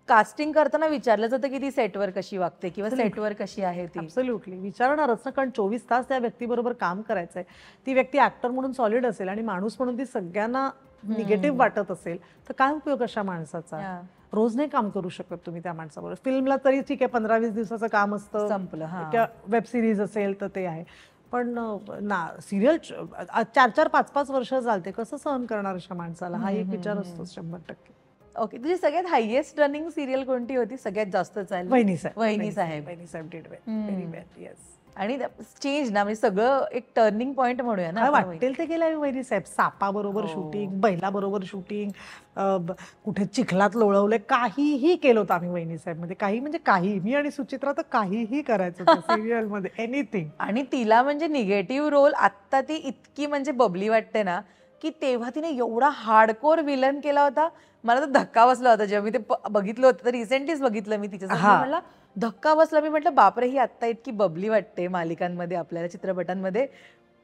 कास्टिंग करताना विचारलं जातं की ती सेटवर कशी वागते किंवा सेटवर कशी आहे ती. ॲब्सोल्युटली विचारणारच ना, कारण 24 तास त्या व्यक्तीबरोबर काम करायचंय. ती व्यक्ती ऍक्टर म्हणून सॉलिड असेल आणि माणूस म्हणून ती सगळ्यांना निगेटिव्ह वाटत असेल तर काय उपयोग अशा माणसाचा. रोज नाही काम करू शकत तुम्ही त्या माणसाबरोबर. फिल्मला तरी ठीक आहे, 15-20 दिवसाचं काम असतं, संपलं. किंवा वेब सिरीज असेल तर ते आहे. पण ना सिरियल 4-4, 5-5 वर्ष चालते, कसं सहन करणार अशा माणसाला, हा एक विचार असतो 100%. ओके, तुझी सगळ्यात हायएस्ट रनिंग सिरियल कोणती होती, सगळ्यात जास्त चालली? वहिनी साहेब. वहिनी साहेब. वहिनी साहेब डिड व्हेरी वेल. येस. आणि चेंज ना, म्हणजे सगळं एक टर्निंग पॉइंट म्हणूया ना. काय वाटेल ते केलं वहिनी साहेब. सापाबरोबर शूटिंग, बैलाबरोबर शूटिंग, कुठे चिखलात लोळवले, काहीही केलं होतं आम्ही वहिनी साहेब मध्ये. काही म्हणजे काही, मी आणि सुचित्रा तर काहीही करायचं सिरियल मध्ये, एनिथिंग. आणि तिला म्हणजे निगेटिव्ह रोल आत्ता ती इतकी म्हणजे बबली वाटते ना, की तेव्हा तिने एवढा हार्डकोर विलन केला होता. मला तर धक्का बसला होता जेव्हा मी ते बघितलं होतं. तर रिसेंटलीच बघितलं मी तिच्यासाठी. म्हणलं धक्का बसला. मी म्हटलं बापरे, ही आत्ता इतकी बबली वाटते मालिकांमध्ये, आपल्याला चित्रपटांमध्ये,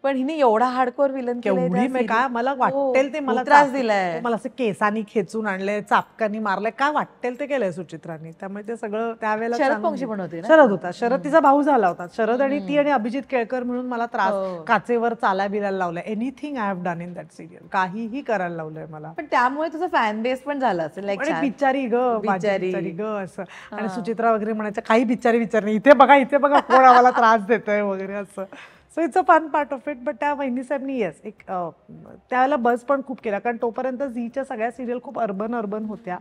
पण हिने एवढा हार्डकोर विलन केवढी काय मला वाटेल ते, मला त्रास दिलाय. मला असं केसानी खेचून आणलंय, चापकानी मारलंय, काय वाटेल ते केलंय सुचित्रांनी. त्यामुळे ते सगळं त्यावेळेला शरद पंक्षी पण होते ना. शरद होता, शरद तिचा भाऊ झाला होता. शरद आणि ती आणि अभिजित केळकर म्हणून मला त्रास, काचेवर चालाय बिलायला लावलाय. Anything I have done in that serial, काहीही करायला लावलंय मला. पण त्यामुळे तुझं फॅन बेस पण झाला असेल, लाईक बिचारी ग असं. आणि सुचित्रा वगैरे म्हणायचं काही बिचारी नाही, इथे बघा इथे बघा कोण आम्हाला त्रास देतोय वगैरे असं. So it's a fun part of it. But त्या वहिनी साहेबनी येस एक त्यावेळेला बस पण खूप केला, कारण तोपर्यंत झीच्या सगळ्या सिरियल खूप अर्बन होत्या.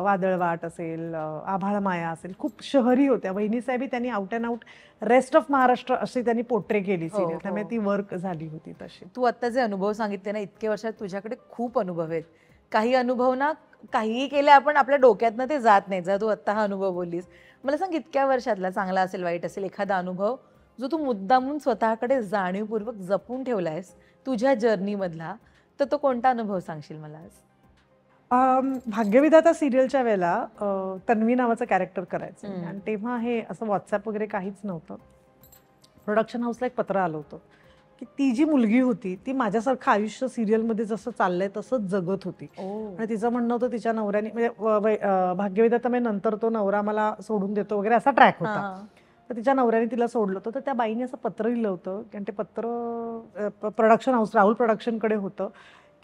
वादळवाट असेल, आभाळ माया असेल, खूप शहरी होत्या. वहिनी साहेबी त्यांनी out and out rest of Maharashtra अशी त्यांनी पोर्ट्रे केली सिरियल, त्यामुळे ती वर्क झाली होती तशी. तू आता जे अनुभव सांगितले ना, इतके वर्षात तुझ्याकडे खूप अनुभव आहेत. काही अनुभव ना काहीही केले आपण आपल्या डोक्यातनं ते जात नाही. जर तू आत्ता हा अनुभव बोललीस, मला सांग इतक्या वर्षातला, चांगला असेल वाईट असेल, एखादा अनुभव जो तू मुद्दामून स्वतःकडे जाणीवपूर्वक जपून ठेवलायस तुझ्या जर्नीमधला, तर तो कोणता अनुभव सांगशील मला आज? भाग्यविधाता सिरियलच्या वेळेला तन्वी नावाचं कॅरेक्टर करायचं, आणि तेव्हा हे असं व्हॉट्सअप वगैरे काहीच नव्हतं. प्रोडक्शन हाऊसला एक पत्र आलं होतं की ती जी मुलगी होती ती माझ्यासारखं आयुष्य सिरियलमध्ये जसं चाललंय तसंच जगत होती. आणि तिचं म्हणणं होतं तिच्या नवऱ्याने, म्हणजे भाग्यविधाता म्हणजे नंतर तो नवरा मला सोडून देतो वगैरे असा ट्रॅक होता. तर तिच्या नवऱ्याने तिला सोडलं होतं. तर त्या बाईने असं पत्र लिहिलं होतं, आणि ते पत्र प्रोडक्शन हाऊस राहुल प्रोडक्शनकडे होतं,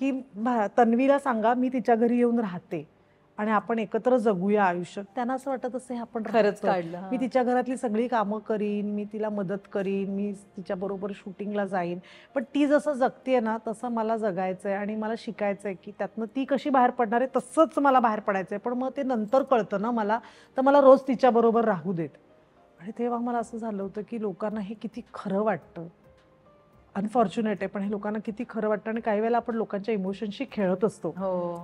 की तन्वीला सांगा मी तिच्या घरी येऊन राहते आणि आपण एकत्र जगूया आयुष्य. त्यांना असं वाटत असं आपण खरंच काढलं. मी तिच्या घरातली सगळी कामं करीन, मी तिला मदत करीन, मी तिच्याबरोबर शूटिंगला जाईन, पण ती जसं जगतेय ना तसं मला जगायचंय आणि मला शिकायचंय की त्यातनं ती कशी बाहेर पडणार आहे तसंच मला बाहेर पडायचंय. पण मग ते नंतर कळतं ना मला, तर मला रोज तिच्याबरोबर राहू देत. आणि तेव्हा मला असं झालं होतं की लोकांना हे किती खरं वाटतं. अनफॉर्च्युनेट आहे, पण हे लोकांना किती खरं वाटतं. आणि काही वेळेला आपण लोकांच्या इमोशनशी खेळत असतो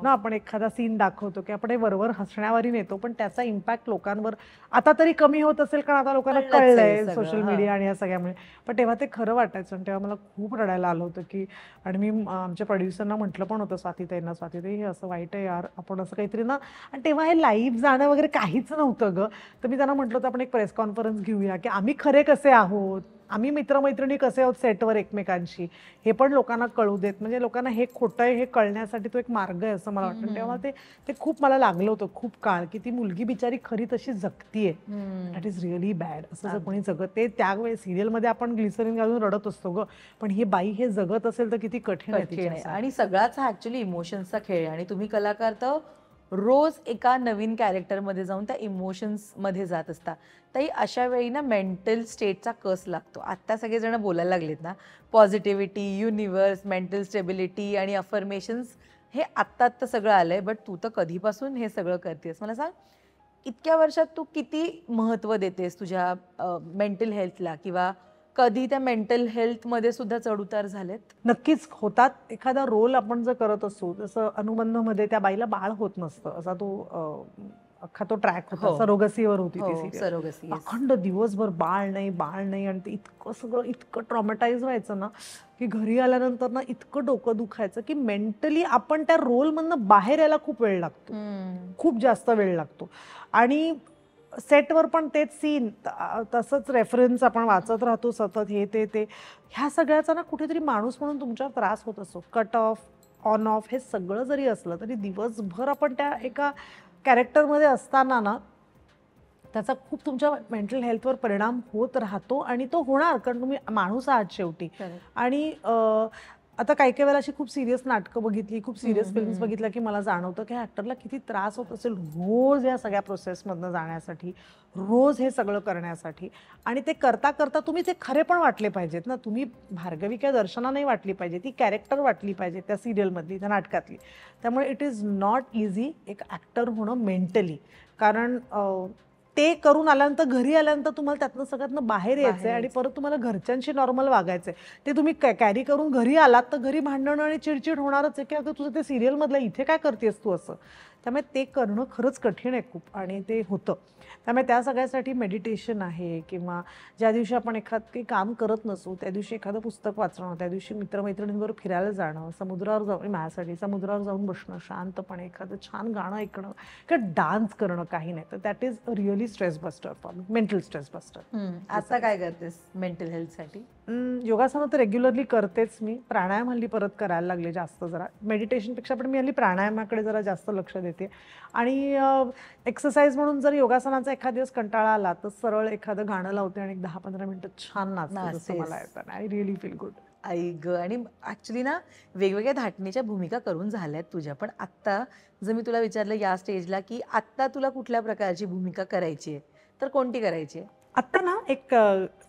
ना. आपण एखादा सीन दाखवतो की आपण हे वरवर हसण्यावरी नेतो, पण त्याचा इम्पॅक्ट लोकांवर आता तरी कमी होत असेल, कारण आता लोकांना कळलंय सोशल मीडिया आणि या सगळ्यामुळे. पण तेव्हा ते खरं वाटायचं, आणि तेव्हा मला खूप रडायला आलं होतं की, आणि मी आमच्या प्रोड्युसरना म्हटलं पण होतं, स्वातीताईंना, स्वातीताई हे असं वाईट आहे यार, आपण असं काहीतरी ना. आणि तेव्हा हे लाईव्ह जाणं वगैरे काहीच नव्हतं ग. तर मी त्यांना म्हटलं होतं आपण एक प्रेस कॉन्फरन्स घेऊया की आम्ही खरे कसे आहोत, आम्ही मित्रमैत्रिणी कसे आहोत सेटवर एकमेकांशी हे पण लोकांना कळू देत, म्हणजे लोकांना हे खोटं आहे हे कळण्यासाठी तो एक मार्ग आहे असं मला वाटतं. तेव्हा ते खूप मला लागलं होतं खूप काळ, की ती मुलगी बिचारी खरी तशी जगतीये, दॅट इज रिअली बॅड. असं जर कोणी जगत ते त्यावेळी सिरियलमध्ये आपण ग्लिसरीन घालून रडत असतो ग, पण ही बाई हे जगत असेल तर किती कठीण आहे तिच्यासाठी. आणि सगळाच हा ऍक्च्युली इमोशन्सचा खेळ आहे आणि तुम्ही कलाकार तर रोज एका नवीन कॅरेक्टरमध्ये जाऊन त्या इमोशन्समध्ये जात असता. ताई अशा वेळी ना मेंटल स्टेटचा कस लागतो. आत्ता सगळेजण बोलायला लागलेत ना, पॉझिटिव्हिटी, युनिव्हर्स, मेंटल स्टेबिलिटी आणि अफर्मेशन्स, हे आत्ता आत्ता सगळं आलंय, बट तू तर कधीपासून हे सगळं करतेस. मला सांग, इतक्या वर्षात तू किती महत्त्व देतेस तुझ्या मेंटल हेल्थला, किंवा कधी त्या मेंटल हेल्थमध्ये सुद्धा चढउतार झालेत? नक्कीच होतात. एखादा रोल आपण जर करत असू, जसं अनुबंधमध्ये त्या बाईला बाळ होत नसतं, असा तो अख्खा तो ट्रॅक होता, सरोगसीवर होती ती सिरियल. सरोगसी, अखंड दिवसभर बाळ नाही, आणि ते इतकं सगळं इतकं ट्रॉमेटाईज व्हायचं ना, की घरी आल्यानंतर ना इतकं डोकं दुखायचं की मेंटली आपण त्या रोलमधनं बाहेर यायला खूप वेळ लागतो, खूप जास्त वेळ लागतो. आणि सेटवर पण तेच सीन, तसंच रेफरन्स आपण वाचत राहतो सतत, हे ते ह्या सगळ्याचा ना कुठेतरी माणूस म्हणून तुमच्यावर त्रास होत असतो. कट ऑफ, ऑन ऑफ हे सगळं जरी असलं तरी दिवसभर आपण त्या एका कॅरेक्टरमध्ये असताना ना त्याचा खूप तुमच्या मेंटल हेल्थवर परिणाम होत राहतो, आणि तो होणार, कारण तुम्ही माणूस आहात शेवटी. आणि आता काही वेळेला अशी खूप सिरियस नाटकं बघितली, खूप सिरियस फिल्म्स बघितल्या की मला जाणवतं की ॲक्टरला किती त्रास होत असेल रोज या सगळ्या प्रोसेसमधनं जाण्यासाठी, रोज हे सगळं करण्यासाठी. आणि ते करता करता तुम्ही ते खरे पण वाटले पाहिजेत ना. तुम्ही भार्गवी काय दर्शना नाही वाटली पाहिजे, ती कॅरेक्टर वाटली पाहिजे त्या सिरियलमधली, त्या नाटकातली. त्यामुळे इट इज नॉट इझी एक ॲक्टर होणं मेंटली, कारण ते करून आल्यानंतर घरी आल्यानंतर तुम्हाला त्यातनं सगळ्यातनं बाहेर यायचंय आणि परत तुम्हाला घरच्यांशी नॉर्मल वागायचंय. ते तुम्ही कॅरी करून घरी आलात तर घरी भांडणं आणि चिडचिड होणारच आहे की अगं तुझं ते सिरियलमधलं इथे काय करतेस तू असं. त्यामुळे ते करणं खरंच कठीण आहे खूप, आणि ते होतं. त्यामुळे त्या सगळ्यासाठी मेडिटेशन आहे, किंवा ज्या दिवशी आपण काही काम करत नसू त्या दिवशी एखादं पुस्तक वाचणं, त्या दिवशी मित्रमैत्रिणींबरोबर फिरायला जाणं, समुद्रावर जाऊन, माझ्यासाठी समुद्रावर जाऊन बसणं शांतपणे, एखादं छान गाणं ऐकणं किंवा डान्स करणं, काही नाही तर that is really stress buster for me, mental stress buster. आता काय करतेस मेंटल हेल्थसाठी? योगासनं तर रेग्युलरली करतेच मी. प्राणायाम हल्ली परत करायला लागले जास्त, जरा मेडिटेशनपेक्षा पण मी हल्ली प्राणायामाकडे जरा जास्त लक्ष देते. आणि एक्सरसाइज म्हणून जर योगासनाचा एखाद दिवस कंटाळा आला तर सरळ एखादं गाणं लावते आणि 10-15 मिनिटं छान नाचते, जसं मला येतं. I really feel good. आई ग. आणि ऍक्च्युली ना वेगवेगळ्या धाटणीच्या भूमिका करून झाल्यात तुझ्या, पण आत्ता जर मी तुला विचारलं या स्टेजला की आत्ता तुला कुठल्या प्रकारची भूमिका करायची आहे, तर कोणती करायची आहे? आत्ता ना एक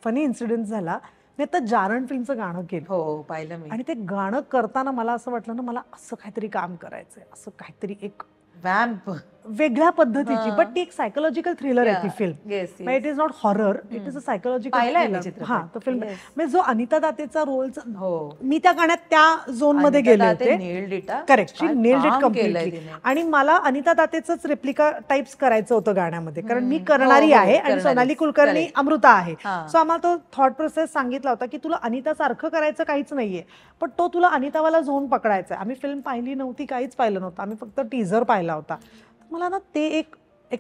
फनी इन्सिडेंट झाला. मी आता जारण फिल्मचं गाणं केलं. हो, पाहिलं मी. आणि ते गाणं करताना मला असं वाटलं ना, मला असं काहीतरी काम करायचंय, असं काहीतरी एक वॅम्प वेगळ्या पद्धतीची, बट ती एक सायकोलॉजिकल थ्रिलर आहे ती film. It is not horror, it is a psychological thriller. हा, तो फिल्म म्हणजे जो अनिता दातेचा रोल, मी त्या गाण्यात त्या झोन मध्ये गेले होते. Correct, she nailed it completely. आणि मला अनिता दातेचंच रेप्लिका टाइप्स करायचं होतं गाण्यामध्ये, कारण मी करणारी आहे आणि सोनाली कुलकर्णी अमृता आहे. सो आम्हाला तो थॉट प्रोसेस सांगितला होता की तुला अनिता सारखं करायचं काहीच नाहीये, पण तो तुला अनितावाला झोन पकडायचा. आम्ही फिल्म पाहिली नव्हती, काहीच पाहिलं नव्हतं, आम्ही फक्त टीझर पाहिला होता. मला ना ते एक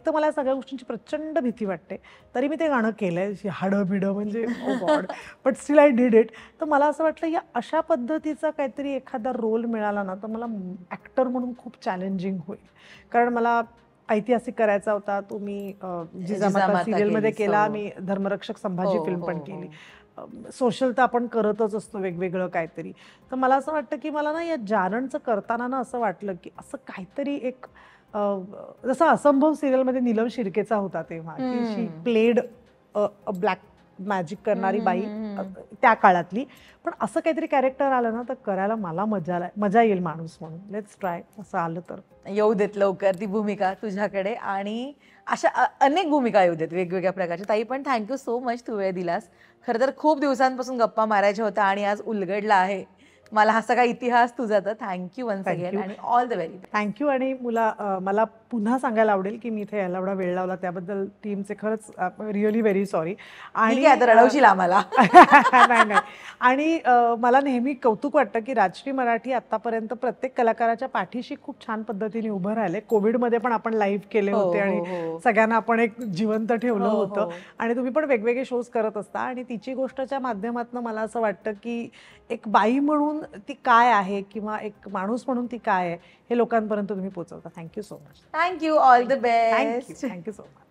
तर मला सगळ्या गोष्टींची प्रचंड भीती वाटते, तरी मी ते गाणं केलंय, हाडं बिडं म्हणजे God, but still I did it. तर मला असं वाटलं या अशा पद्धतीचा काहीतरी एखादा रोल मिळाला ना तर मला ॲक्टर म्हणून खूप चॅलेंजिंग होईल, कारण मला ऐतिहासिक करायचा होता. तो मी जिजामाता सिरियलमध्ये केला, मी धर्मरक्षक संभाजी फिल्म पण केली. सोशल तर आपण करतच असतो वेगवेगळं काहीतरी. तर मला असं वाटतं की मला ना या जारणचं करताना ना असं वाटलं की असं काहीतरी एक, जसं असंभव सिरियलमध्ये नीलम शिर्केचा होता तेव्हा, की शी प्लेड ब्लॅक मॅजिक करणारी बाई त्या काळातली, पण असं काहीतरी कॅरेक्टर आलं ना तर करायला मला मजा येईल माणूस म्हणून. Let's try. असं आलं तर येऊ देत लवकर ती भूमिका तुझ्याकडे, आणि अशा अनेक भूमिका येऊ देत वेगवेगळ्या प्रकारच्या. ताई पण थँक्यू सो मच, तू वेळ दिलास. खरं तर खूप दिवसांपासून गप्पा मारायच्या होत्या आणि आज उलगडला आहे. मला हा सगळा इतिहास तुझा. तर thank you once Thank again you. आणि all the very best. Thank you. आणि मला पुन्हा सांगायला आवडेल की मी इथे यायला एवढा वेळ लावला त्याबद्दल टीमचे खरंच रिअली व्हेरी सॉरी. ठीक आहे, आता रडवशील आम्हाला. नाही नाही. आणि मला नेहमी कौतुक वाटतं की राजश्री मराठी आतापर्यंत प्रत्येक कलाकाराच्या पाठीशी खूप छान पद्धतीने उभं राहिले. कोविडमध्ये पण आपण लाईव्ह केले हो, होते हो, आणि हो. सगळ्यांना आपण एक जिवंत ठेवलं हो, होतं. हो. आणि तुम्ही पण वेगवेगळे शोज करत असता आणि तिची गोष्टच्या माध्यमातून मला असं वाटतं की एक बाई म्हणून ती काय आहे किंवा एक माणूस म्हणून ती काय आहे हे लोकांपर्यंत तुम्ही पोहोचवता. Thank you so much. Thank you, all the thank you. Best. Thank you so much.